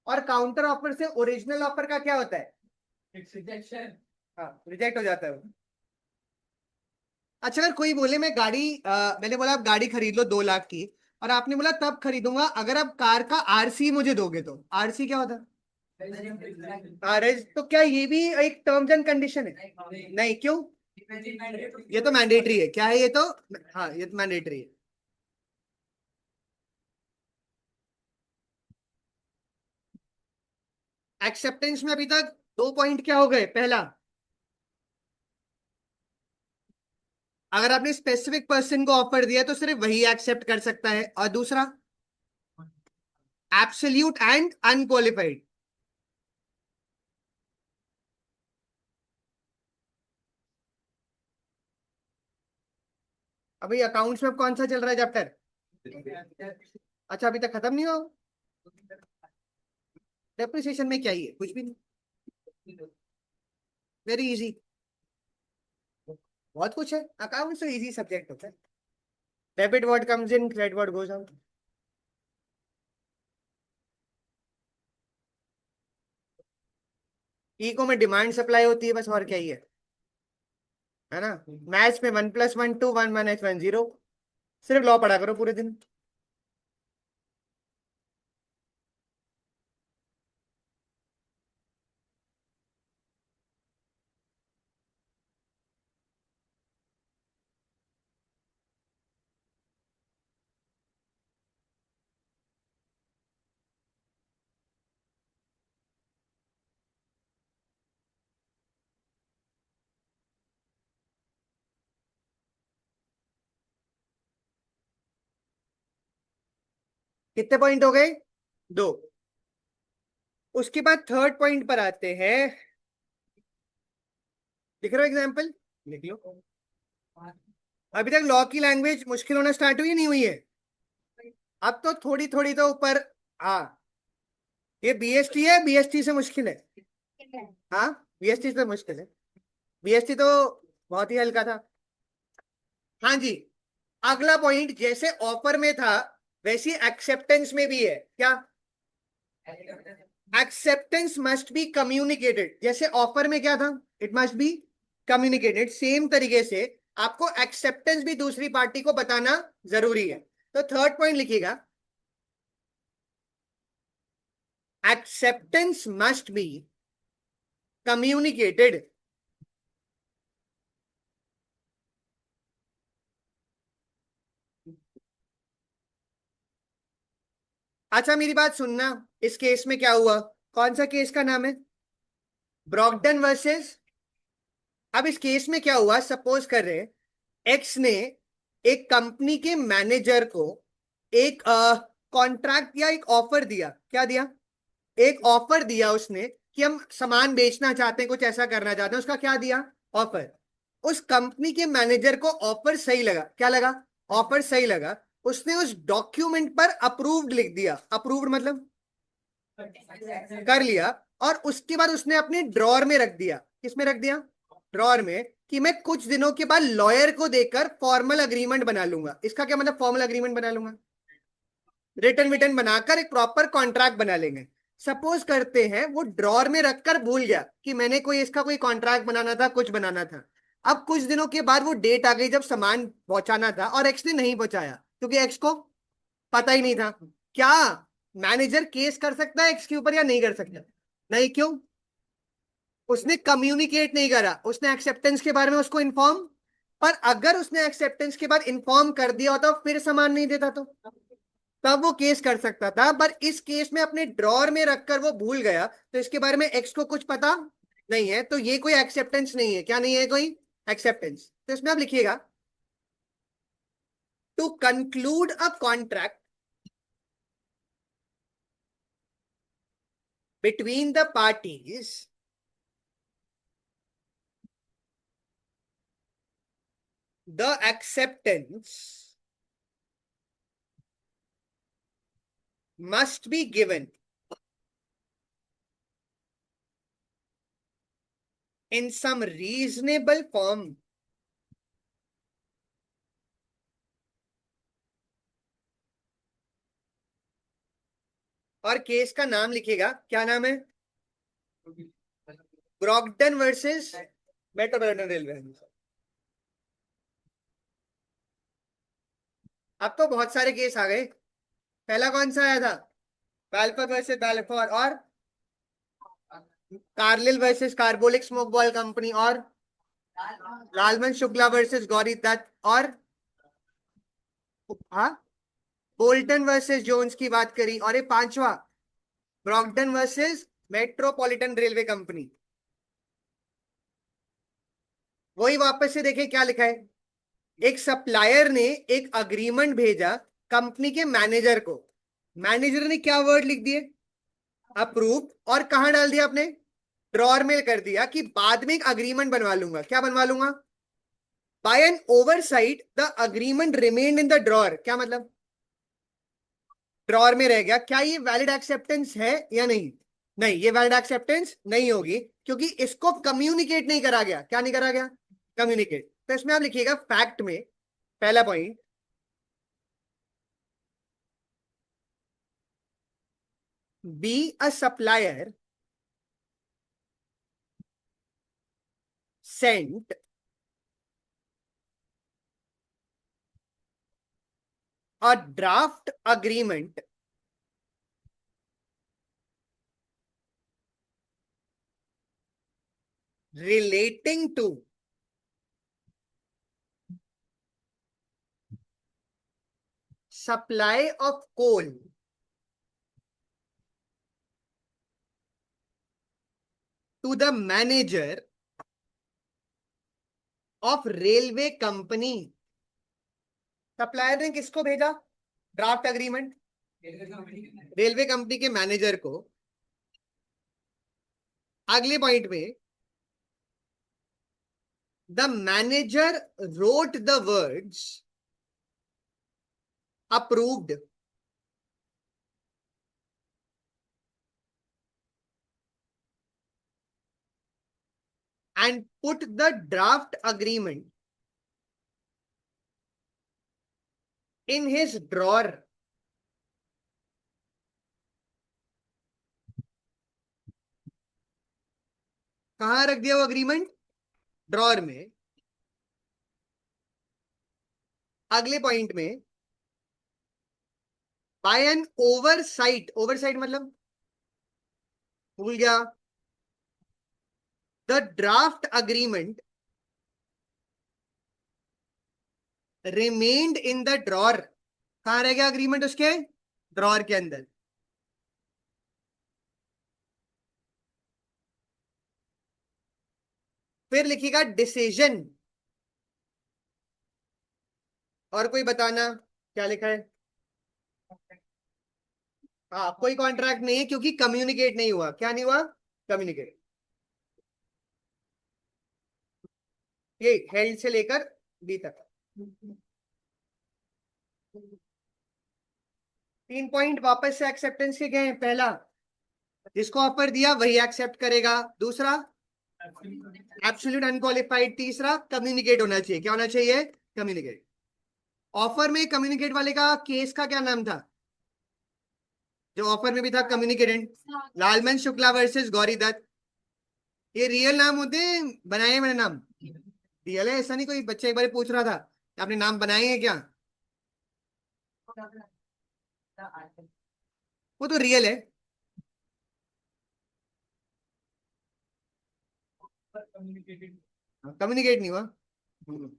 और काउंटर ऑफर से ओरिजिनल ऑफर का क्या होता है? रिजेक्शन। हाँ, रिजेक्ट हो जाता है वो। अच्छा, अगर कोई बोले मैं गाड़ी मैंने बोला आप गाड़ी खरीद लो 2 लाख की, और आपने बोला तब खरीदूंगा अगर आप कार का आरसी मुझे दोगे, तो आरसी क्या होता है? तो क्या ये भी एक टर्म्स एंड कंडीशन है? नहीं, क्यों? ये तो मैंडेटरी है, क्या है ये तो? हाँ, ये तो मैंडेटरी है। एक्सेप्टेंस में अभी तक 2 पॉइंट क्या हो गए? पहला, अगर आपने स्पेसिफिक पर्सन को ऑफर दिया तो सिर्फ वही एक्सेप्ट कर सकता है। और दूसरा, एब्सोल्यूट एंड अनक्वालिफाइड। अभी अकाउंट्स में कौन सा चल रहा है चैप्टर? अच्छा, अभी तक खत्म नहीं हुआ? डेप्रिसिएशन में क्या ही है, कुछ भी नहीं। वेरी इजी, बहुत कुछ है। अकाउंट्स तो इजी सब्जेक्ट होता है। Debit word comes in, credit word goes out. Eco में डिमांड सप्लाई होती है बस, और क्या ही है ना? मैथ्स में 1+1 2, 1 - 1 0। सिर्फ लॉ पढ़ा करो पूरे दिन। कितने पॉइंट हो गए? 2। उसके बाद थर्ड पॉइंट पर आते हैं। लिख रहे हो एग्जाम्पल? लिख लो। अभी तक लॉ की लैंग्वेज मुश्किल होना स्टार्ट हुई नहीं हुई है? अब तो थोड़ी थोड़ी तो ऊपर। हाँ, ये बीएसटी है, बीएसटी से मुश्किल है। हाँ, बीएसटी से मुश्किल है। बीएसटी तो बहुत ही हल्का था। हाँ जी। अगला पॉइंट, जैसे ऑफर में था वैसी एक्सेप्टेंस में भी है। क्या? Acceptance must be communicated. जैसे ऑफर में क्या था, it must be communicated, same तरीके से आपको एक्सेप्टेंस भी दूसरी पार्टी को बताना जरूरी है। तो थर्ड पॉइंट लिखिएगा, एक्सेप्टेंस मस्ट बी कम्युनिकेटेड। अच्छा, मेरी बात सुनना। इस केस में क्या हुआ? कौन सा केस का नाम है? ब्रॉकडन वर्सेस। अब इस केस में क्या हुआ, सपोज कर रहे हैं एक्स ने एक कंपनी के मैनेजर को एक कॉन्ट्रैक्ट या एक ऑफर दिया। क्या दिया? एक ऑफर दिया उसने कि हम सामान बेचना चाहते हैं, कुछ ऐसा करना चाहते हैं। उसका क्या दिया? ऑफर। उस कंपनी के मैनेजर को ऑफर सही लगा। क्या लगा? ऑफर सही लगा। उसने उस डॉक्यूमेंट पर अप्रूव्ड लिख दिया, अप्रूव्ड मतलब कर लिया, और उसके बाद उसने अपने ड्रॉर में रख दिया। किसमें रख दिया? ड्रॉर में, कि मैं कुछ दिनों के बाद लॉयर को देकर फॉर्मल अग्रीमेंट बना लूंगा। इसका क्या मतलब? फॉर्मल अग्रीमेंट बना लूंगा, रिटर्न विटर्न बनाकर एक प्रॉपर कॉन्ट्रैक्ट बना लेंगे। सपोज करते हैं वो ड्रॉर में रखकर भूल गया कि मैंने कोई इसका कोई कॉन्ट्रैक्ट बनाना था, कुछ बनाना था। अब कुछ दिनों के बाद वो डेट आ गई जब सामान पहुंचाना था, और एक्स ने नहीं पहुंचाया क्योंकि एक्स को पता ही नहीं था। क्या मैनेजर केस कर सकता है एक्स के ऊपर या नहीं कर सकता? नहीं। क्यों? उसने कम्युनिकेट नहीं करा, उसने एक्सेप्टेंस के बारे में उसको इन्फॉर्म। पर अगर उसने एक्सेप्टेंस के बाद इन्फॉर्म कर दिया होता, फिर सामान नहीं देता, तो तब वो केस कर सकता था। पर इस केस में अपने ड्रॉर में रखकर वो भूल गया, तो इसके बारे में एक्स को कुछ पता नहीं है, तो ये कोई एक्सेप्टेंस नहीं है। क्या नहीं है? कोई एक्सेप्टेंस। तो इसमें आप लिखिएगा, to conclude a contract between the parties, the acceptance must be given in some reasonable form और केस का नाम लिखेगा। क्या नाम है? Brogden versus Metropolitan Railway. अब तो बहुत सारे केस आ गए। पहला कौन सा आया था? बैल्फोर वर्सेस बैल्फोर, और Carlill versus carbolic smoke ball company, और लालमन शुक्ला वर्सेस गौरी दत्त, और हाँ, बोल्टन वर्सेस जोन्स की बात करी, और ये पांचवा ब्रॉकटन वर्सेस मेट्रोपॉलिटन रेलवे कंपनी। वही वापस से देखें क्या लिखा है। एक सप्लायर ने एक अग्रीमेंट भेजा कंपनी के मैनेजर को। मैनेजर ने क्या वर्ड लिख दिए? अप्रूव। और कहां डाल दिया आपने? ड्रॉर में कर दिया कि बाद में एक अग्रीमेंट बनवा लूंगा। क्या बनवा लूंगा? By an oversight the agreement remained in the drawer. क्या मतलब? ड्रॉर में रह गया। क्या ये वैलिड एक्सेप्टेंस है या नहीं? नहीं, ये वैलिड एक्सेप्टेंस नहीं होगी, क्योंकि इसको कम्युनिकेट नहीं करा गया। क्या नहीं करा गया? कम्युनिकेट। तो इसमें आप लिखिएगा फैक्ट में, पहला point, be a supplier sent a draft agreement relating to supply of coal to the manager of railway company। Supplier ने किसको भेजा ड्राफ्ट एग्रीमेंट? रेलवे कंपनी के मैनेजर को। अगले पॉइंट में, the manager wrote the words approved and put the draft agreement in his drawer. कहां रख दिया वो अग्रीमेंट? ड्रॉर में। अगले पॉइंट में, बाय एन ओवरसाइट, ओवरसाइट मतलब भूल गया, the draft agreement remained in the drawer. कहां रह गया अग्रीमेंट? उसके ड्रॉर के अंदर। फिर लिखिएगा डिसीजन। और कोई बताना क्या लिखा है? हाँ, कोई कॉन्ट्रैक्ट नहीं है क्योंकि कम्युनिकेट नहीं हुआ। क्या नहीं हुआ? कम्युनिकेट। ये हेल्ड से लेकर बी तक। तीन पॉइंट वापस से एक्सेप्टेंस के गए। पहला, जिसको ऑफर दिया वही एक्सेप्ट करेगा। दूसरा, एब्सोल्यूट अनक्वालिफाइड। तीसरा, कम्युनिकेट होना चाहिए। क्या होना चाहिए? कम्युनिकेट। ऑफर में कम्युनिकेट वाले का केस का क्या नाम था? जो ऑफर में भी था, कम्युनिकेटेंट। लालमन शुक्ला वर्सेस गौरी दत्त। ये रियल नाम होते हैं, बनाए हैं मैंने नाम? रियल है, ऐसा नहीं। कोई बच्चा एक बार पूछ रहा था कि आपने नाम बनाए हैं क्या? वो तो रियल है। कम्युनिकेट नहीं हुआ। हम्म।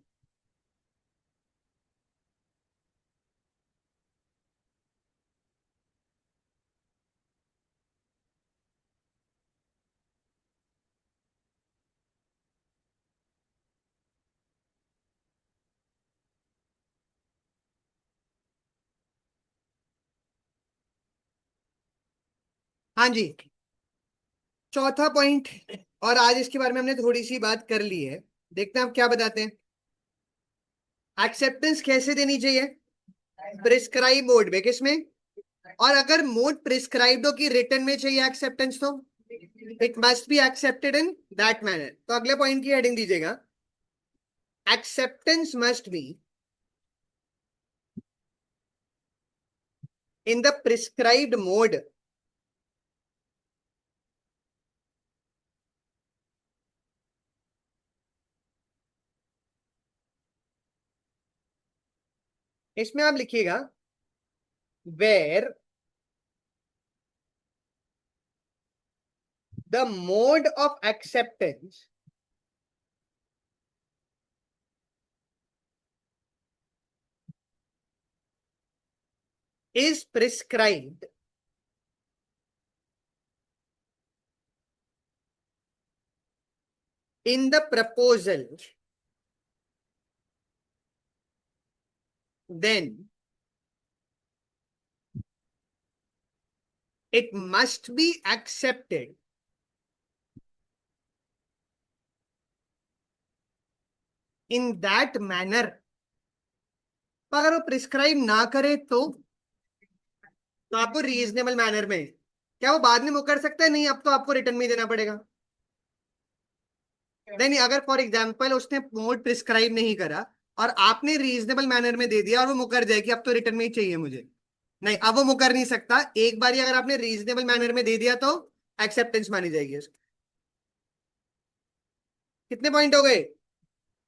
हाँ जी। चौथा पॉइंट, और आज इसके बारे में हमने थोड़ी सी बात कर ली है। देखते हैं आप क्या बताते हैं। एक्सेप्टेंस कैसे देनी चाहिए? प्रिस्क्राइब मोड में। किसमें? और अगर मोड प्रिस्क्राइब्ड हो कि रिटर्न में चाहिए एक्सेप्टेंस, तो it must be accepted in that manner. तो अगले पॉइंट की हेडिंग दीजिएगा, acceptance must be in the prescribed mode. इसमें आप लिखिएगा, where the mode of acceptance is prescribed in the proposal, then it must be accepted in that manner। तो अगर वो प्रिस्क्राइब ना करे तो आपको रीजनेबल मैनर में। क्या वो बाद में मुकर सकता है? नहीं, अब तो आपको रिटर्न में ही देना पड़ेगा। नहीं, अगर फॉर एग्जाम्पल उसने मोड प्रिस्क्राइब नहीं करा और आपने रीजनेबल मैनर में दे दिया और वो मुकर जाए कि अब तो रिटर्न में ही चाहिए मुझे, नहीं, अब वो मुकर नहीं सकता। एक बार ही अगर आपने रीजनेबल मैनर में दे दिया तो एक्सेप्टेंस मानी जाएगी उसकी। कितने पॉइंट हो गए?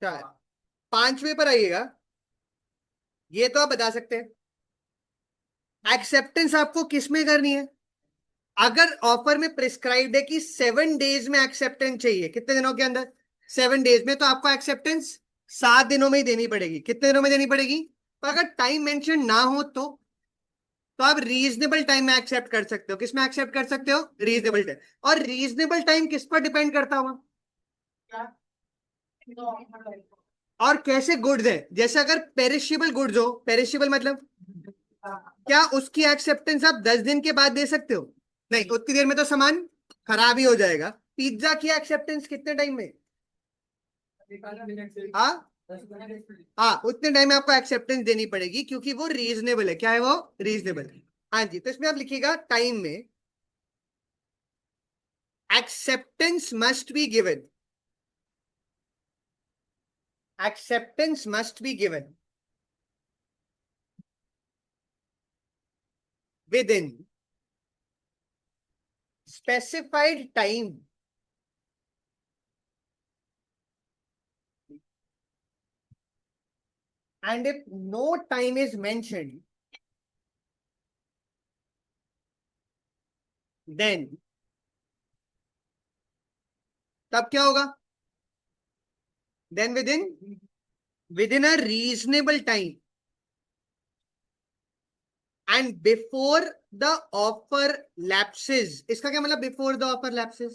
चार। पांचवे पर आइएगा। ये तो आप बता सकते हैं, एक्सेप्टेंस आपको किस में करनी है? अगर ऑफर में प्रिस्क्राइब्ड है कि 7 डेज में एक्सेप्टेंस चाहिए, कितने दिनों के अंदर? 7 डेज में। तो आपको एक्सेप्टेंस 7 दिनों में ही देनी पड़ेगी। कितने दिनों में देनी पड़ेगी? तो अगर टाइम मेंशन ना हो तो आप रीजनेबल टाइम में एक्सेप्ट कर सकते हो। किस में एक्सेप्ट कर सकते हो? Reasonable time. और रीजनेबल टाइम किस पर डिपेंड करता होगा? और कैसे गुड्स है? जैसे अगर पेरिशेबल गुड्स हो, पेरिशेबल मतलब क्या उसकी एक्सेप्टेंस आप 10 दिन के बाद दे सकते हो? नहीं, उतनी देर में तो सामान खराब ही हो जाएगा। पिज्जा की एक्सेप्टेंस कितने टाइम में? हाँ, हाँ, उतने टाइम में आपको एक्सेप्टेंस देनी पड़ेगी क्योंकि वो रीजनेबल है। क्या है वो? रीजनेबल है। हाँ जी, तो इसमें आप लिखिएगा टाइम में acceptance must be given. Acceptance must be given with in specified time, and if no time is mentioned, then तब क्या होगा? then within a reasonable time and before the offer lapses। इसका क्या मतलब before the offer lapses?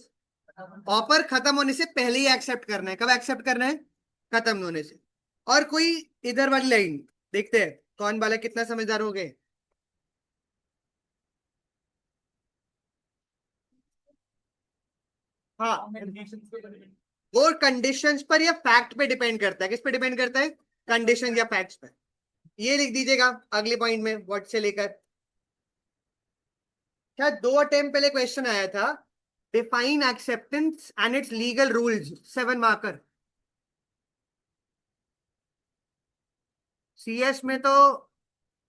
Offer खत्म होने से पहले ही एक्सेप्ट करना है। कब एक्सेप्ट करना है? खत्म होने से। और कोई इधर वाली लाइन देखते हैं कौन वाला कितना समझदार हो गए। हाँ, वो कंडीशंस पर या फैक्ट पे डिपेंड करता है। किस पे डिपेंड करता है? कंडीशन या फैक्ट्स पे। ये लिख दीजिएगा अगले पॉइंट में व्हाट से लेकर। क्या 2 अटेम्प्ट पहले क्वेश्चन आया था, define acceptance and it's legal rules, 7 marker. CS में तो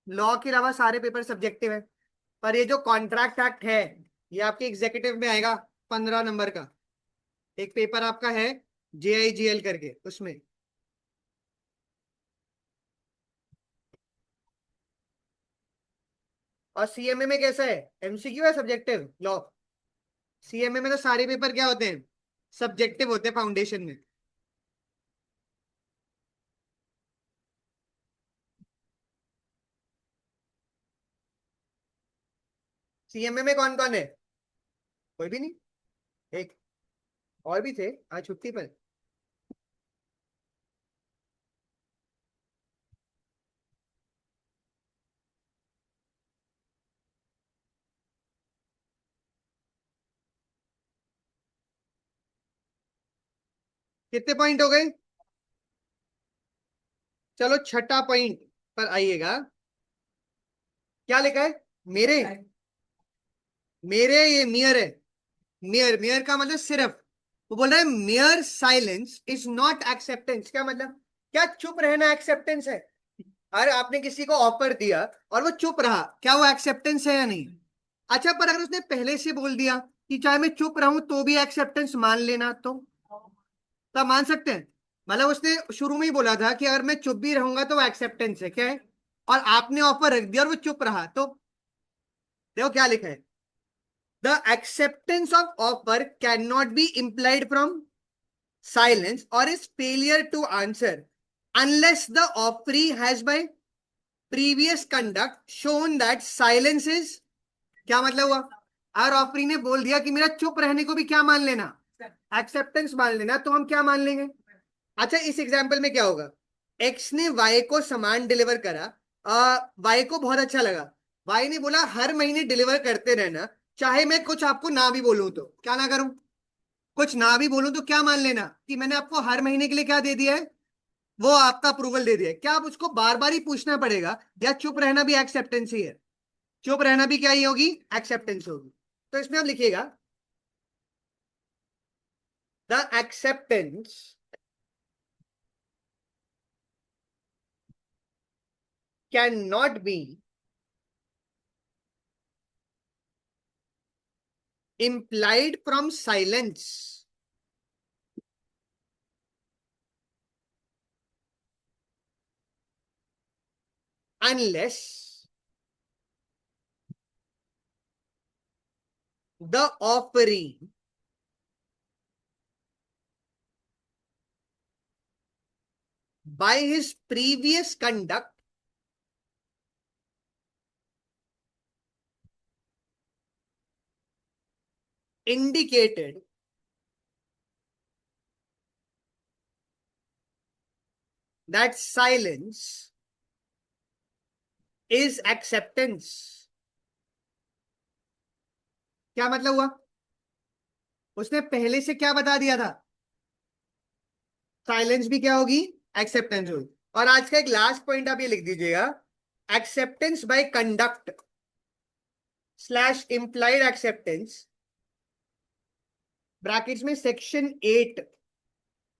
लॉ के अलावा सारे पेपर सब्जेक्टिव है, पर ये जो कॉन्ट्रैक्ट एक्ट है ये आपके एग्जीक्यूटिव में आएगा, 15 नंबर का एक पेपर आपका है, JIGL करके उसमें। और सीएमए में कैसा है, MCQ है सब्जेक्टिव लॉ। सीएमए में तो सारे पेपर क्या होते हैं, सब्जेक्टिव होते हैं फाउंडेशन में। सीएमए में कौन कौन है, कोई भी नहीं, एक और भी थे आज छुट्टी पर। कितने पॉइंट हो गए, चलो छठा पॉइंट पर आइएगा। क्या लिखा है, मेरे, मेरे ये मियर है, मियर, मियर का मतलब सिर्फ। वो बोल रहा है मियर साइलेंस इज नॉट एक्सेप्टेंस। क्या मतलब, क्या चुप रहना एक्सेप्टेंस है? अरे आपने किसी को ऑफर दिया और वो चुप रहा, क्या वो एक्सेप्टेंस है या नहीं? अच्छा, पर अगर उसने पहले से बोल दिया कि चाहे मैं चुप रहूं तो भी एक्सेप्टेंस मान लेना, तो आप मान सकते हैं। मतलब उसने शुरू में ही बोला था कि अगर मैं चुप भी रहूंगा तो वो एक्सेप्टेंस है, क्या है? और आपने ऑफर रख दिया और वो चुप रहा, तो देखो क्या लिखा है, the acceptance of offer can not be implied from silence or is failure to answer unless the offeree has by previous conduct shown that silence is। क्या मतलब हुआ, अगर ऑफरी ने बोल दिया कि मेरा चुप रहने को भी क्या मान लेना, एक्सेप्टेंस मान लेना, तो हम क्या मान लेंगे? अच्छा, इस एग्जाम्पल में क्या होगा, एक्स ने वाई को सामान डिलीवर करा, वाई को बहुत अच्छा लगा, वाई ने बोला हर महीने डिलीवर करते रहना, चाहे मैं कुछ आपको ना भी बोलूं तो क्या ना करूं, कुछ ना भी बोलूं तो क्या मान लेना कि मैंने आपको हर महीने के लिए क्या दे दिया है, वो आपका अप्रूवल दे दिया है। क्या आप उसको बार बार ही पूछना पड़ेगा, या चुप रहना भी एक्सेप्टेंस ही है? चुप रहना भी क्या ही होगी, एक्सेप्टेंस होगी। तो इसमें आप लिखिएगा the acceptance can not be implied from silence unless the offeree by his previous conduct indicated that silence is acceptance। क्या मतलब हुआ, उसने पहले से क्या बता दिया था, साइलेंस भी क्या होगी, एक्सेप्टेंस होगी। और आज का एक लास्ट पॉइंट आप ये लिख दीजिएगा, acceptance by conduct slash implied acceptance, brackets में सेक्शन 8।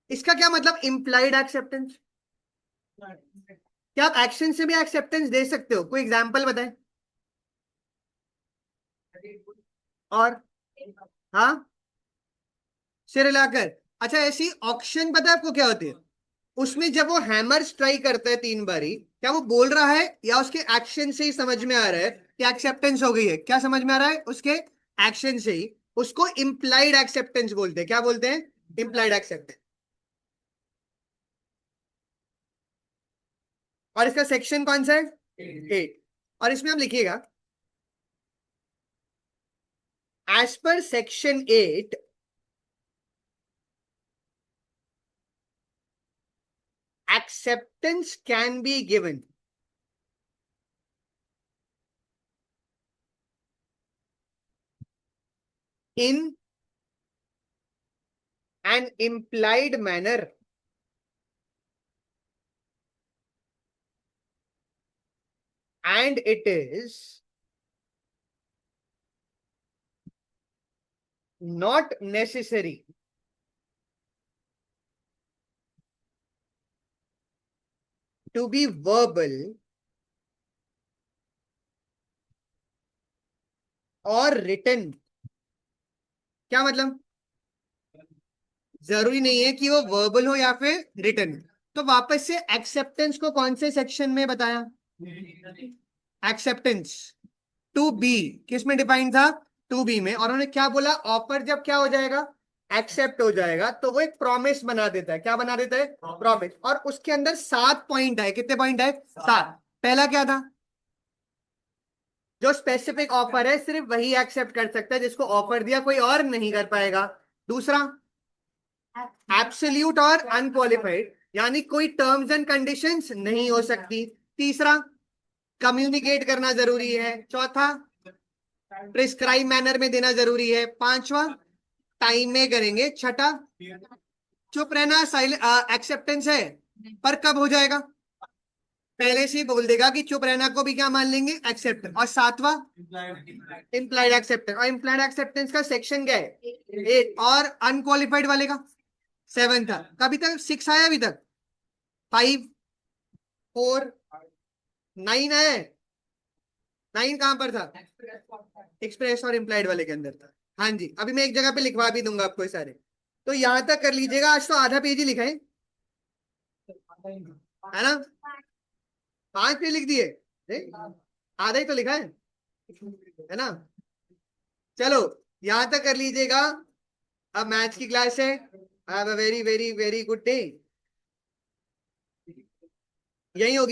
इसका क्या मतलब, इंप्लाइड एक्सेप्टेंस? क्या आप एक्शन से भी एक्सेप्टेंस दे सकते हो, कोई एग्जांपल बताएं। और हाँ, सिर हिलाकर। अच्छा, ऐसी ऑक्शन पता है आपको क्या होती है, उसमें जब वो हैमर स्ट्राइक करता है 3 बारी, क्या वो बोल रहा है या उसके एक्शन से ही समझ में आ रहा है कि एक्सेप्टेंस हो गई है? क्या समझ में आ रहा है, उसके एक्शन से ही। उसको इंप्लाइड एक्सेप्टेंस बोलते हैं, क्या बोलते हैं, इंप्लाइड एक्सेप्टेंस। और इसका सेक्शन कौन सा है, 8। और इसमें आप लिखिएगा as per section 8 acceptance can be given in an implied manner and it is not necessary to be verbal और रिटन। क्या मतलब? जरूरी नहीं है कि वो वर्बल हो या फिर रिटन। तो वापस से एक्सेप्टेंस को कौन से सेक्शन में बताया? एक्सेप्टेंस टू बी किस में डिफाइन था? टू बी में। और उन्होंने क्या बोला? ऑफर जब क्या हो जाएगा? एक्सेप्ट हो जाएगा तो वो एक प्रॉमिस बना देता है। क्या बना देता है? प्रॉमिस। और उसके अंदर 7 पॉइंट है। कितने पॉइंट है? 7। पहला क्या था? जो स्पेसिफिक ऑफर है सिर्फ वही एक्सेप्ट कर सकता है, जिसको ऑफर दिया कोई और नहीं कर पाएगा। दूसरा, एब्सोल्यूट और अनक्वालिफाइड, यानी कोई टर्म्स एंड कंडीशंस नहीं हो सकती। तीसरा, कम्युनिकेट करना जरूरी है। चौथा, प्रिस्क्राइब मैनर में देना जरूरी है। पांचवा, टाइम में करेंगे। छठा, चुप रहना साइलेंट एक्सेप्टेंस है, पर कब हो जाएगा? पहले से ही बोल देगा कि चुप रहना को भी क्या मान लेंगे? एक्सेप्ट। और सातवां, इम्प्लाइड एक्सेप्टेंस। और इम्प्लाइड एक्सेप्टेंस का सेक्शन क्या है? 8। और अनक्वालिफाइड वाले का 7 था। कभी तक 6 आया? अभी तक 5, 4, 9 है। 9 कहां पर था? एक्सप्रेस और इम्प्लाइड वाले के अंदर था। हाँ जी, अभी मैं एक जगह पे लिखवा भी दूंगा आपको ये सारे। तो यहां तक कर लीजिएगा। आज तो आधा पेज ही लिखा है ना? 5 पेज लिख दिए? आधा ही तो लिखा है ना? चलो, यहां तक कर लीजिएगा। अब मैथ्स की क्लास है। Have a very very very good day. यही होगी।